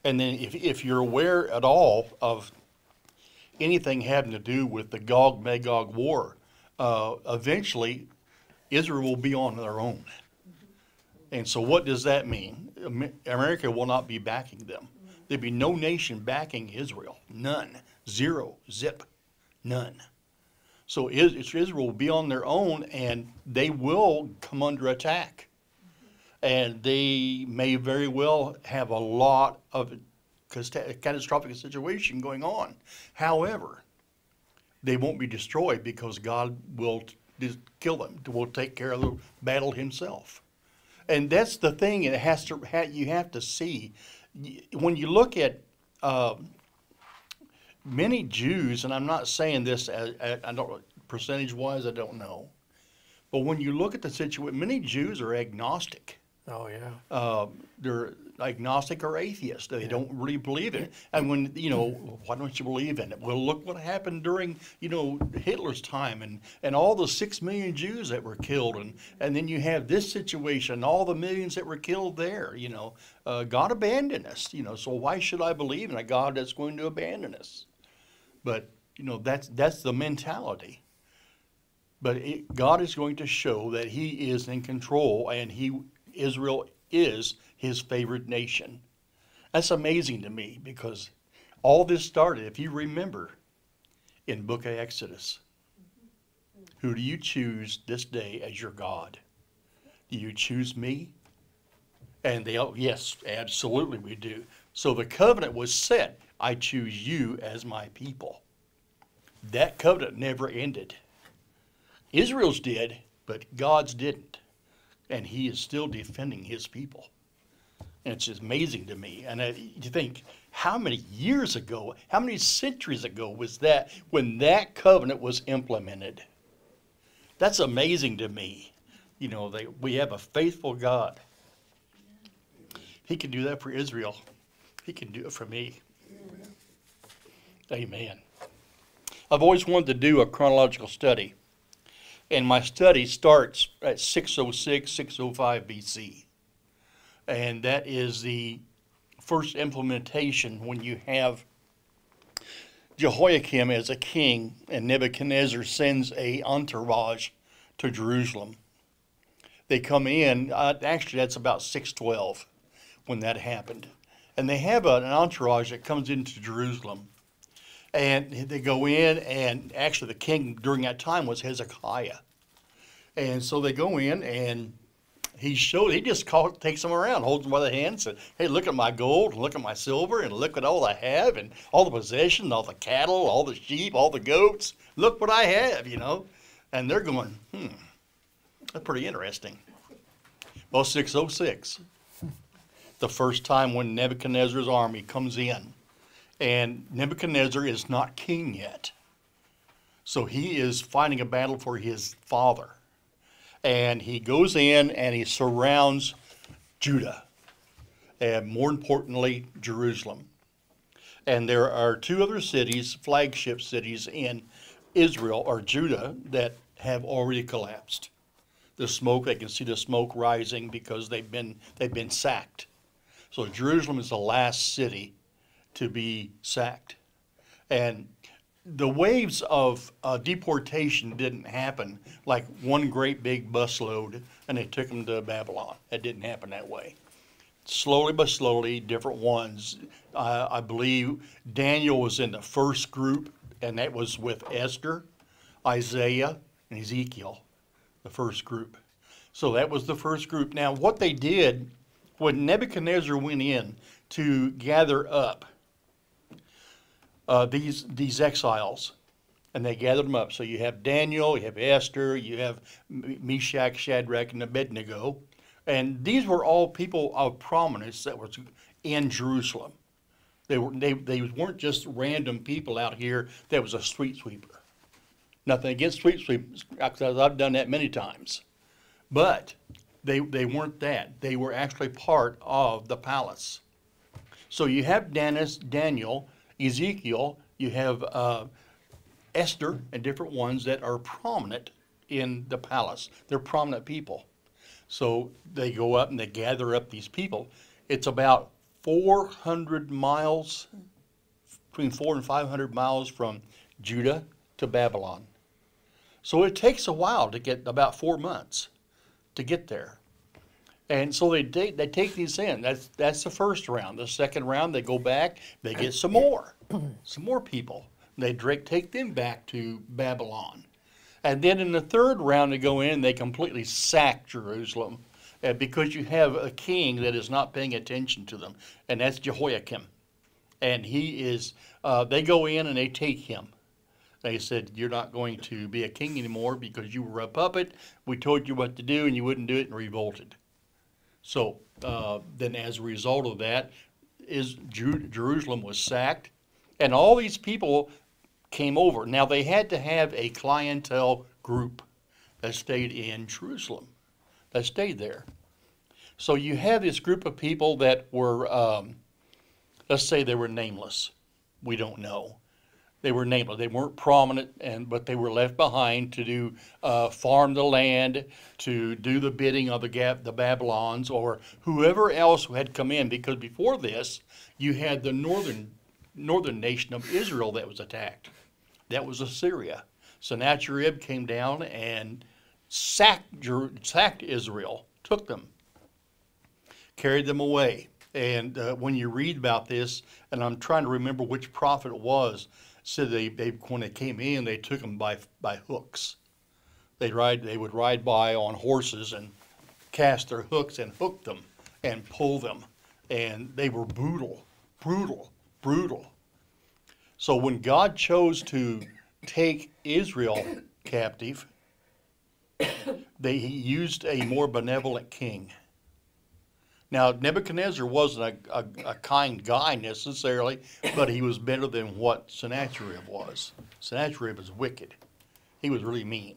And then if you're aware at all of anything having to do with the Gog-Magog war, eventually Israel will be on their own. And so what does that mean? America will not be backing them. There'd be no nation backing Israel. None. Zero. Zip. None. So Israel will be on their own, and they will come under attack. And they may very well have a lot of catastrophic situation going on. However, they won't be destroyed because God will just kill them. Will take care of the battle himself. And that's the thing. It has to. You have to see when you look at many Jews, and I'm not saying this I don't percentage-wise. I don't know, but when you look at the situation, many Jews are agnostic. Oh, yeah. They're agnostic or atheist. They don't really believe in it. And when, why don't you believe in it? Well, look what happened during, Hitler's time and all the 6 million Jews that were killed. And then you have this situation, all the millions that were killed there, God abandoned us, so why should I believe in a God that's going to abandon us? But, that's the mentality. But God is going to show that he is in control, and Israel is his favorite nation. That's amazing to me, because all this started, if you remember, in book of Exodus. Who do you choose this day as your God? Do you choose me? And yes, absolutely we do. So the covenant was set. I choose you as my people. That covenant never ended. Israel's did, but God's didn't. And he is still defending his people. And it's just amazing to me. And you think, how many years ago, how many centuries ago was that when that covenant was implemented? That's amazing to me. We have a faithful God. He can do that for Israel. He can do it for me. Amen. I've always wanted to do a chronological study. And my study starts at 606, 605 BC. And that is the first implementation when you have Jehoiakim as a king and Nebuchadnezzar sends a entourage to Jerusalem. They come in, actually that's about 612 when that happened. And they have an entourage that comes into Jerusalem. And they go in, and actually the king during that time was Hezekiah. And so they go in, and he just takes them around, holds them by the hand, and said, hey, look at my gold, and look at my silver, and look at all I have, and all the possessions, all the cattle, all the sheep, all the goats. Look what I have, And they're going, that's pretty interesting. Well, 606, the first time when Nebuchadnezzar's army comes in. And Nebuchadnezzar is not king yet. So he is fighting a battle for his father. And he goes in and he surrounds Judah. And more importantly, Jerusalem. And there are two other cities, flagship cities in Israel or Judah, that have already collapsed. The smoke, they can see the smoke rising because they've been sacked. So Jerusalem is the last city to be sacked. And the waves of deportation didn't happen like one great big busload and they took them to Babylon. It didn't happen that way. Slowly but slowly, different ones. I believe Daniel was in the first group, and that was with Esther, Isaiah, and Ezekiel, the first group. So that was the first group. Now what they did when Nebuchadnezzar went in to gather up these exiles, and they gathered them up. So you have Daniel, you have Esther, you have Meshach, Shadrach, and Abednego, and these were all people of prominence that was in Jerusalem. They weren't just random people out here that was a street sweeper. Nothing against street sweepers, because I've done that many times, but they weren't that. They were actually part of the palace. So you have Daniel, Ezekiel, you have Esther, and different ones that are prominent in the palace. They're prominent people. So they go up and they gather up these people. It's about 400 miles, between 400 and 500 miles from Judah to Babylon. So it takes a while to get, about 4 months to get there. And so they take these in. That's the first round. The second round, they go back, they get some more people. They take them back to Babylon. And then in the third round, they go in and they completely sack Jerusalem because you have a king that is not paying attention to them, and that's Jehoiakim. And he is, they go in and they take him. They said, you're not going to be a king anymore because you were a puppet. We told you what to do and you wouldn't do it, and revolted. So then as a result of that, Jerusalem was sacked, and all these people came over. Now they had to have a clientele group that stayed in Jerusalem, that stayed there. So you have this group of people that were, let's say they were nameless. We don't know. They were nameless. They weren't prominent, but they were left behind to do farm the land, to do the bidding of the Babylons or whoever else who had come in. Because before this, you had the northern nation of Israel that was attacked. That was Assyria. Sennacherib came down and sacked Israel, took them, carried them away. And when you read about this, and I'm trying to remember which prophet it was, said they when they came in, they took them by hooks. They would ride by on horses and cast their hooks and hook them and pull them, and they were brutal. So when God chose to take Israel captive, he used a more benevolent king. Now, Nebuchadnezzar wasn't a kind guy necessarily, but he was better than what Sennacherib was. Sennacherib was wicked. He was really mean.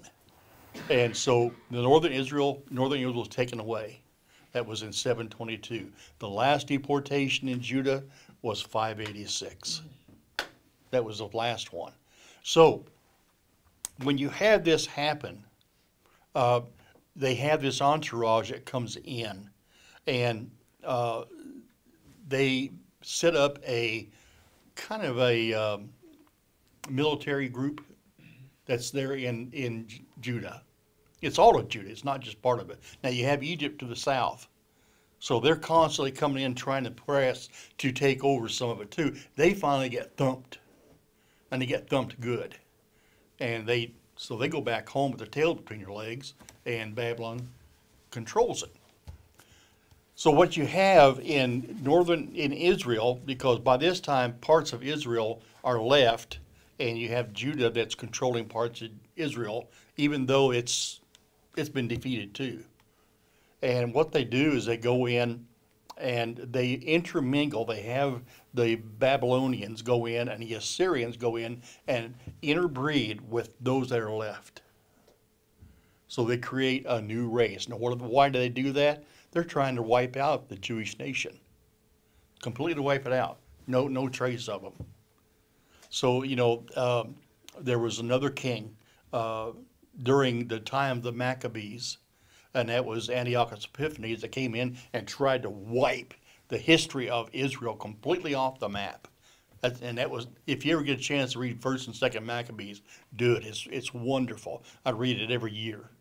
And so the northern Israel was taken away. That was in 722. The last deportation in Judah was 586. That was the last one. So when you have this happen, they have this entourage that comes in. And they set up a kind of a military group that's there in Judah. It's all of Judah. It's not just part of it. Now you have Egypt to the south. So they're constantly coming in trying to press to take over some of it too. They finally get thumped. And they get thumped good. And so they go back home with their tail between their legs, and Babylon controls it. So what you have in Israel, because by this time parts of Israel are left, and you have Judah that's controlling parts of Israel, even though it's been defeated too. And what they do is they go in and they intermingle. They have the Babylonians go in and the Assyrians go in and interbreed with those that are left. So they create a new race. Now why do they do that? They're trying to wipe out the Jewish nation, completely wipe it out. No trace of them. So there was another king during the time of the Maccabees, and that was Antiochus Epiphanes, that came in and tried to wipe the history of Israel completely off the map. That was, if you ever get a chance to read 1st and 2nd Maccabees, do it. It's wonderful. I read it every year,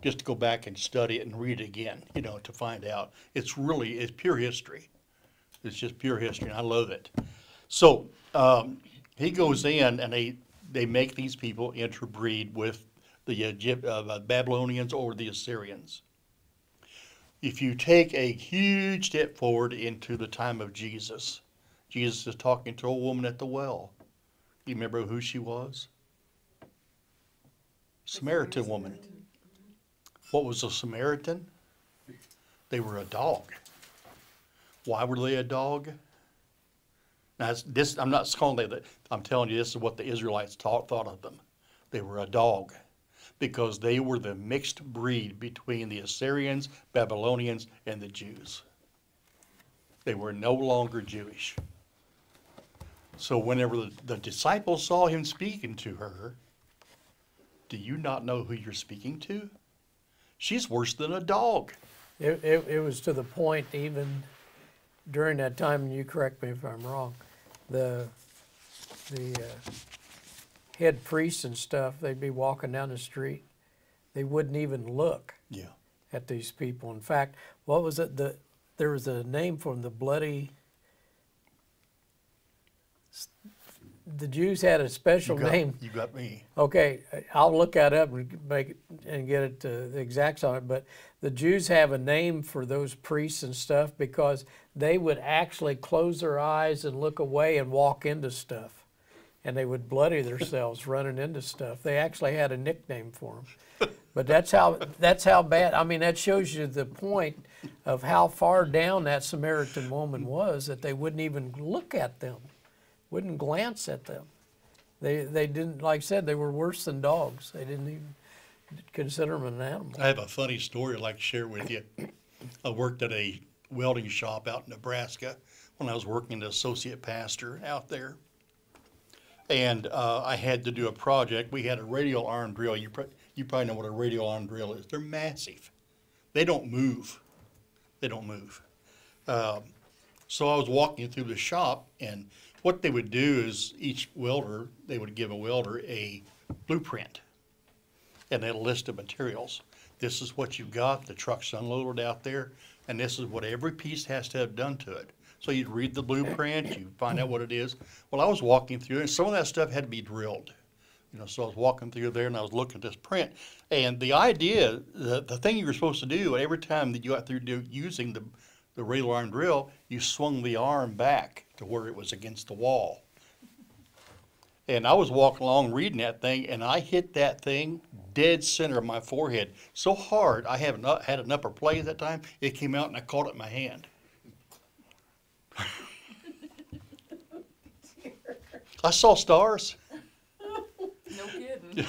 just to go back and study it and read it again, to find out. It's pure history. It's just pure history, and I love it. So he goes in, and they make these people interbreed with the Babylonians or the Assyrians. If you take a huge step forward into the time of Jesus, Jesus is talking to a woman at the well. You remember who she was? Samaritan woman. What was a Samaritan? They were a dog. Why were they a dog? Now, I'm not calling that. I'm telling you, this is what the Israelites thought of them. They were a dog because they were the mixed breed between the Assyrians, Babylonians, and the Jews. They were no longer Jewish. So whenever the disciples saw him speaking to her, do you not know who you're speaking to? She's worse than a dog. It was to the point even during that time, and you correct me if I'm wrong, the head priests and stuff, they'd be walking down the street. They wouldn't even look Yeah. at these people. In fact, what was it? There was a name for them, the bloody. The Jews had a special name. You got me. Okay, I'll look that up and make it and get it the exacts on it. But the Jews have a name for those priests and stuff because they would actually close their eyes and look away and walk into stuff, and they would bloody themselves running into stuff. They actually had a nickname for them. But that's how bad. I mean, that shows you the point of how far down that Samaritan woman was, that they wouldn't even look at them, wouldn't glance at them. They didn't, like I said, they were worse than dogs. They didn't even consider them an animal. I have a funny story I'd like to share with you. I worked at a welding shop out in Nebraska when I was working as associate pastor out there. And I had to do a project. We had a radial arm drill. You probably know what a radial arm drill is. They're massive. They don't move. They don't move. So I was walking through the shop, and what they would do is each welder, they would give a welder a blueprint and a list of materials. This is what you've got, the truck's unloaded out there, and this is what every piece has to have done to it. So you'd read the blueprint, you find out what it is. Well, I was walking through, and some of that stuff had to be drilled. You know, so I was walking through there, and I was looking at this print. And the idea, the thing you were supposed to do, every time that you got through using the radial arm drill, you swung the arm back to where it was against the wall. And I was walking along reading that thing, and I hit that thing dead center of my forehead so hard. I had an upper plate at that time. It came out, and I caught it in my hand. I saw stars. No kidding.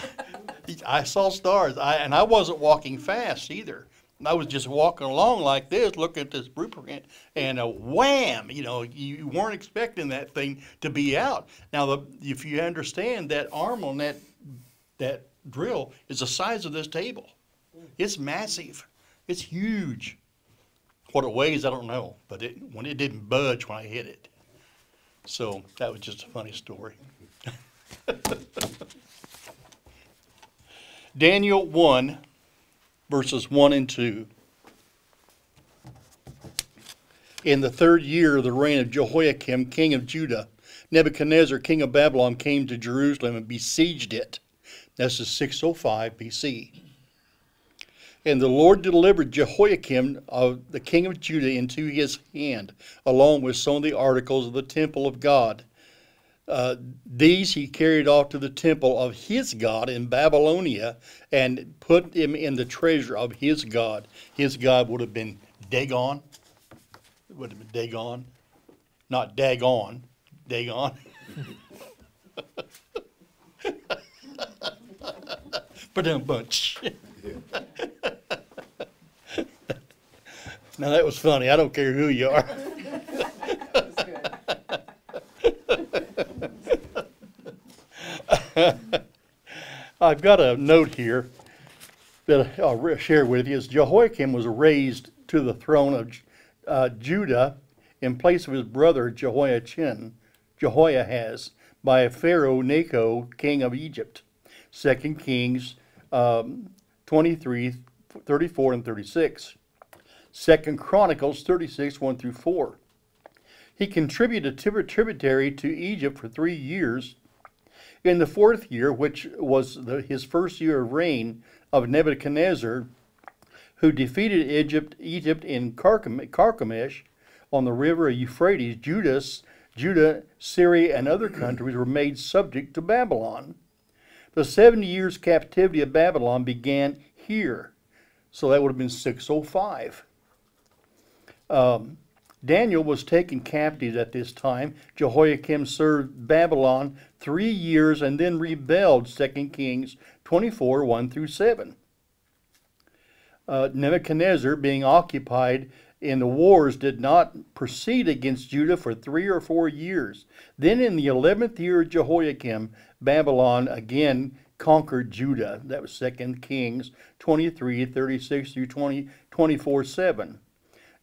I saw stars, and I wasn't walking fast either. I was just walking along like this, looking at this blueprint, and a wham! You know, you weren't expecting that thing to be out. Now, if you understand, that arm on that drill is the size of this table. It's massive. It's huge. What it weighs, I don't know, but when it didn't budge when I hit it. So that was just a funny story. Daniel 1, verses 1 and 2. In the 3rd year of the reign of Jehoiakim, king of Judah, Nebuchadnezzar, king of Babylon, came to Jerusalem and besieged it. This is 605 BC. And the Lord delivered Jehoiakim, the king of Judah, into his hand, along with some of the articles of the temple of God. These he carried off to the temple of his God in Babylonia and put them in the treasure of his God. His God would have been Dagon. It would have been Dagon. Not Dagon. Dagon. Ba-dum bunch. Now that was funny. I don't care who you are. That's good. I've got a note here that I'll share with you. Jehoiakim was raised to the throne of Judah in place of his brother Jehoiahaz by Pharaoh Necho, king of Egypt. 2 Kings 23, 34 and 36. 2 Chronicles 36, 1 through 4. He contributed tributary to Egypt for 3 years. In the 4th year, which was his first year of reign of Nebuchadnezzar, who defeated Egypt in Carchemish on the river Euphrates, Judah, Syria, and other countries were made subject to Babylon. The 70 years captivity of Babylon began here, so that would have been 605. Daniel was taken captive at this time. Jehoiakim served Babylon 3 years and then rebelled, 2 Kings 24, 1 through 7. Nebuchadnezzar, being occupied in the wars, did not proceed against Judah for 3 or 4 years. Then in the 11th year of Jehoiakim, Babylon again conquered Judah. That was 2 Kings 23, 36 through 24, 7.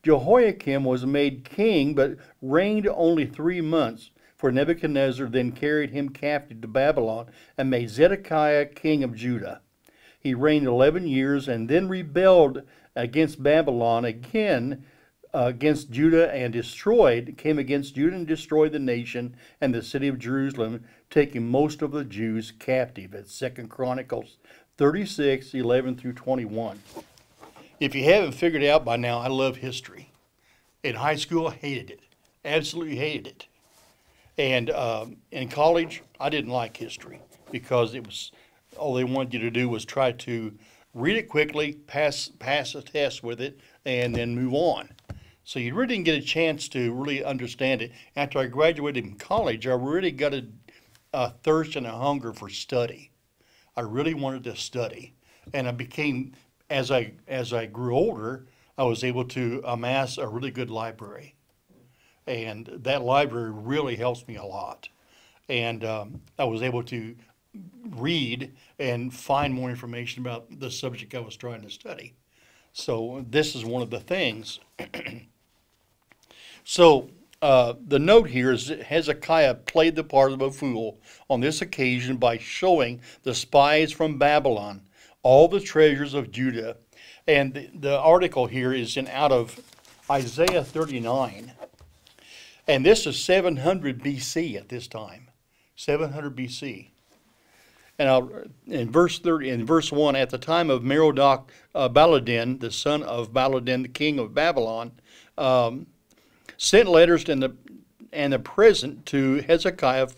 Jehoiakim was made king, but reigned only 3 months. For Nebuchadnezzar then carried him captive to Babylon and made Zedekiah king of Judah. He reigned 11 years and then rebelled against Babylon again against Judah and came against Judah and destroyed the nation and the city of Jerusalem, taking most of the Jews captive. It's 2 Chronicles 36, 11 through 21. If you haven't figured it out by now, I love history. In high school, I hated it. Absolutely hated it. And in college, I didn't like history because it was all they wanted you to do was try to read it quickly, pass a test with it, and then move on. So you really didn't get a chance to really understand it. After I graduated from college, I really got a thirst and a hunger for study. I really wanted to study. And I became, as I grew older, I was able to amass a really good library. And that library really helps me a lot. And I was able to read and find more information about the subject I was trying to study. So this is one of the things. So the note here is that Hezekiah played the part of a fool on this occasion by showing the spies from Babylon all the treasures of Judah. And the article here is out of Isaiah 39. And this is 700 BC at this time. 700 BC. And in verse 1, at the time of Merodach Baladan, the son of Baladan, the king of Babylon, sent letters and the present to Hezekiah,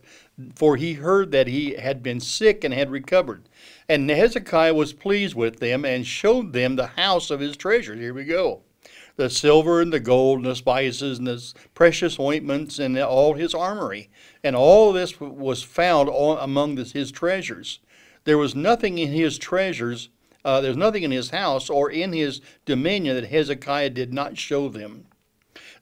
for he heard that he had been sick and had recovered. And Hezekiah was pleased with them and showed them the house of his treasure. Here we go. The silver and the gold and the spices and the precious ointments and all his armory. And all this was found among his treasures. There was nothing in his treasures, there's nothing in his house or in his dominion that Hezekiah did not show them.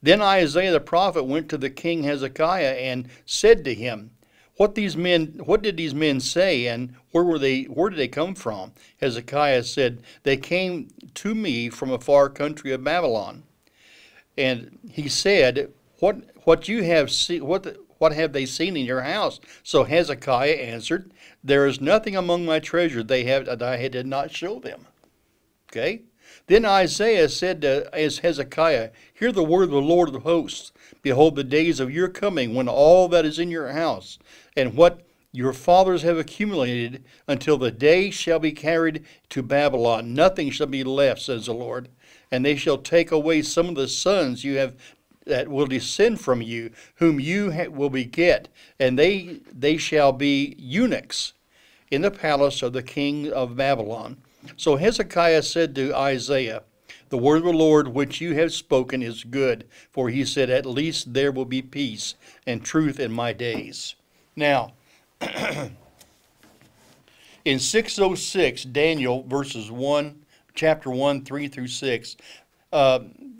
Then Isaiah the prophet went to the king Hezekiah and said to him, what did these men say, and where did they come from? Hezekiah said, they came to me from a far country of Babylon. And he said, what have they seen in your house? So Hezekiah answered, there is nothing among my treasure that I did not show them. Okay? Then Isaiah said to Hezekiah, hear the word of the Lord of hosts. Behold, the days of your coming, when all that is in your house, and what your fathers have accumulated, until the day shall be carried to Babylon. Nothing shall be left, says the Lord. And they shall take away some of the sons you have that will descend from you, whom you will beget, and they shall be eunuchs in the palace of the king of Babylon. So Hezekiah said to Isaiah, the word of the Lord which you have spoken is good, for he said, at least there will be peace and truth in my days. Now, in 606, Daniel, chapter 1, 3 through 6,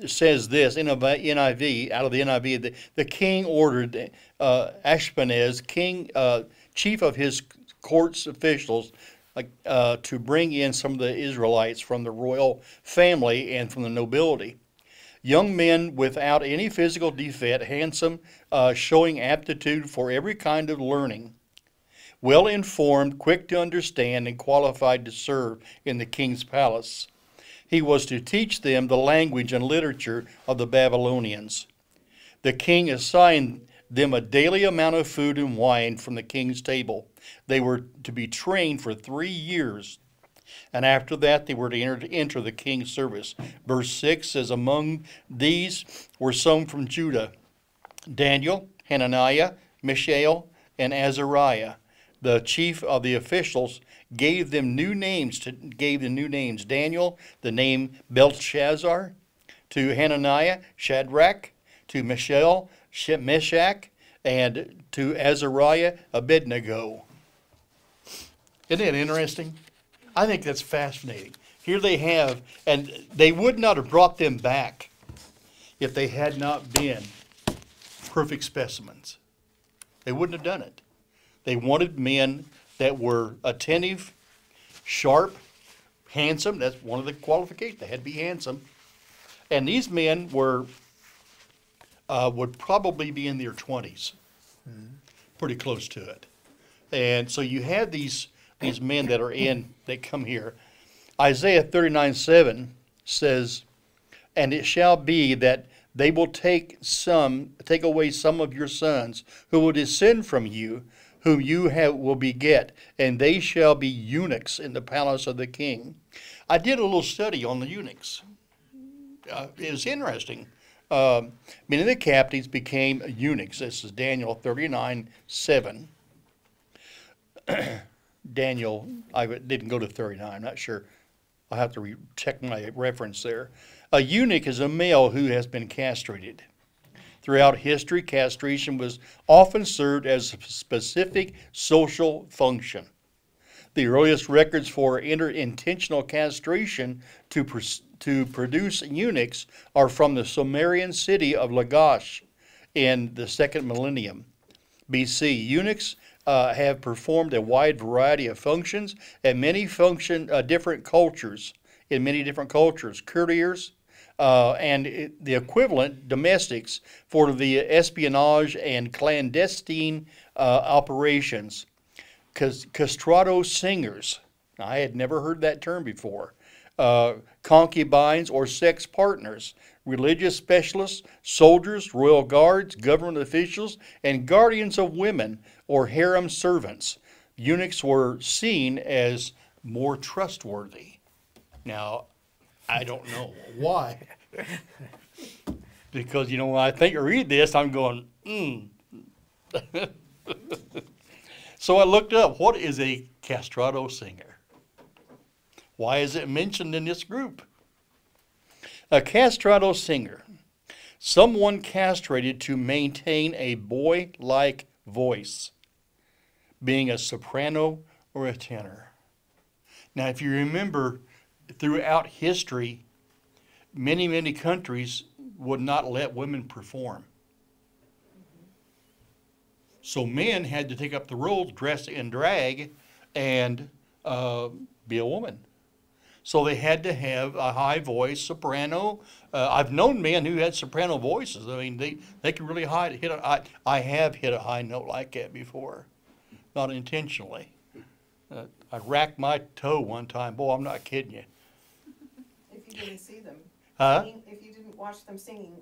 says this, NIV, out of the NIV, the king ordered Ashpenaz, chief of his court's officials, to bring in some of the Israelites from the royal family and from the nobility. Young men without any physical defect, handsome, showing aptitude for every kind of learning, well informed, quick to understand, and qualified to serve in the king's palace. He was to teach them the language and literature of the Babylonians. The king assigned them a daily amount of food and wine from the king's table. They were to be trained for 3 years, and after that they were to enter the king's service. Verse 6 says, among these were some from Judah, Daniel, Hananiah, Mishael, and Azariah. The chief of the officials gave them new names. Daniel, the name Belshazzar; to Hananiah, Shadrach; to Mishael, Meshach; and to Azariah, Abednego. Isn't that interesting? I think that's fascinating. Here they have, and they would not have brought them back if they had not been perfect specimens. They wouldn't have done it. They wanted men that were attentive, sharp, handsome. That's one of the qualifications. They had to be handsome. And these men were, would probably be in their 20s, pretty close to it. And so you have these men that come here. Isaiah 39:7 says, "And it shall be that they will take away some of your sons who will descend from you, whom you will beget, and they shall be eunuchs in the palace of the king." I did a little study on the eunuchs. It was interesting. Many of the captives became eunuchs. This is Daniel 39:7. Daniel, I didn't go to 39, I'm not sure. I'll have to check my reference there. A eunuch is a male who has been castrated. Throughout history, castration was often served as a specific social function. The earliest records for intentional castration to produce eunuchs are from the Sumerian city of Lagash in the 2nd millennium BC. Eunuchs have performed a wide variety of functions and many different cultures, in many different cultures. Courtiers and the equivalent domestics for the espionage and clandestine operations. Castrato singers, I had never heard that term before. Concubines or sex partners, religious specialists, soldiers, royal guards, government officials, and guardians of women or harem servants. Eunuchs were seen as more trustworthy. Now, I don't know why. Because, you know, when I read this, I'm going, So I looked up, what is a castrato singer? Why is it mentioned in this group? A castrato singer, someone castrated to maintain a boy-like voice, being a soprano or a tenor. Now, if you remember, throughout history, many, many countries would not let women perform. So men had to take up the role, dress in drag, and be a woman. So they had to have a high voice, soprano. I've known men who had soprano voices. I mean, they can really hit I have hit a high note like that before, not intentionally. I racked my toe one time. Boy, I'm not kidding you. If you didn't see them Huh? if you didn't watch them singing,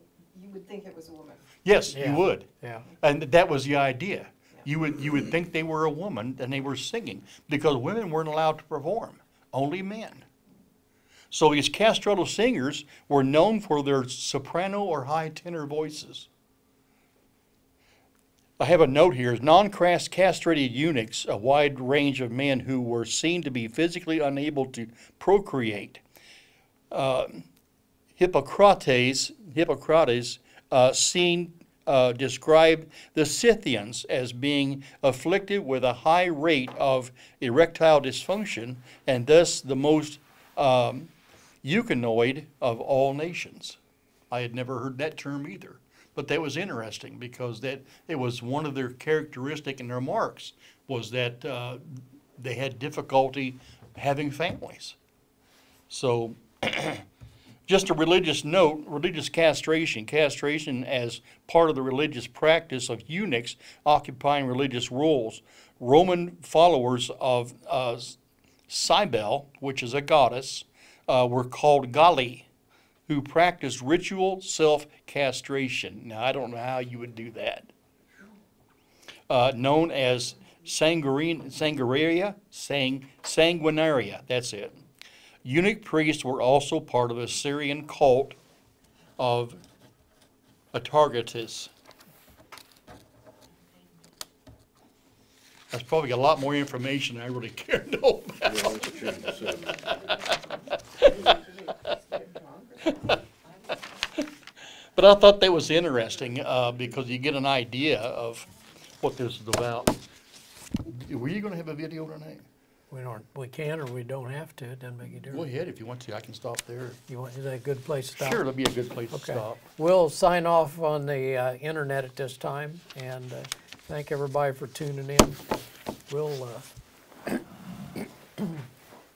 you would think it was a woman. Yes, Yeah. you would. Yeah. And that was the idea. You would think they were a woman and they were singing, because women weren't allowed to perform, only men. So these castrato singers were known for their soprano or high tenor voices. I have a note here. Non-castrated eunuchs, a wide range of men who were seen to be physically unable to procreate. Hippocrates described the Scythians as being afflicted with a high rate of erectile dysfunction and thus the most euchenoid of all nations. I had never heard that term either, but that was interesting because that it was one of their characteristic and their marks was that they had difficulty having families. So just a religious note, religious castration as part of the religious practice of eunuchs occupying religious roles. Roman followers of Cybele, which is a goddess, were called Galli, who practiced ritual self-castration. Now, I don't know how you would do that. Known as sanguinaria, that's it. Eunuch priests were also part of the Syrian cult of Atargatis. That's probably a lot more information than I really care to know about. Yeah, let's change the subject. But I thought that was interesting because you get an idea of what this is about. Were you going to have a video tonight? We can or we don't have to. It doesn't make any Go difference. ahead if you want to. I can stop there. Is that a good place to stop? Sure, it'll be a good place to Okay. stop. We'll sign off on the internet at this time, and thank everybody for tuning in. We'll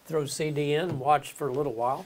throw CD in and watch for a little while.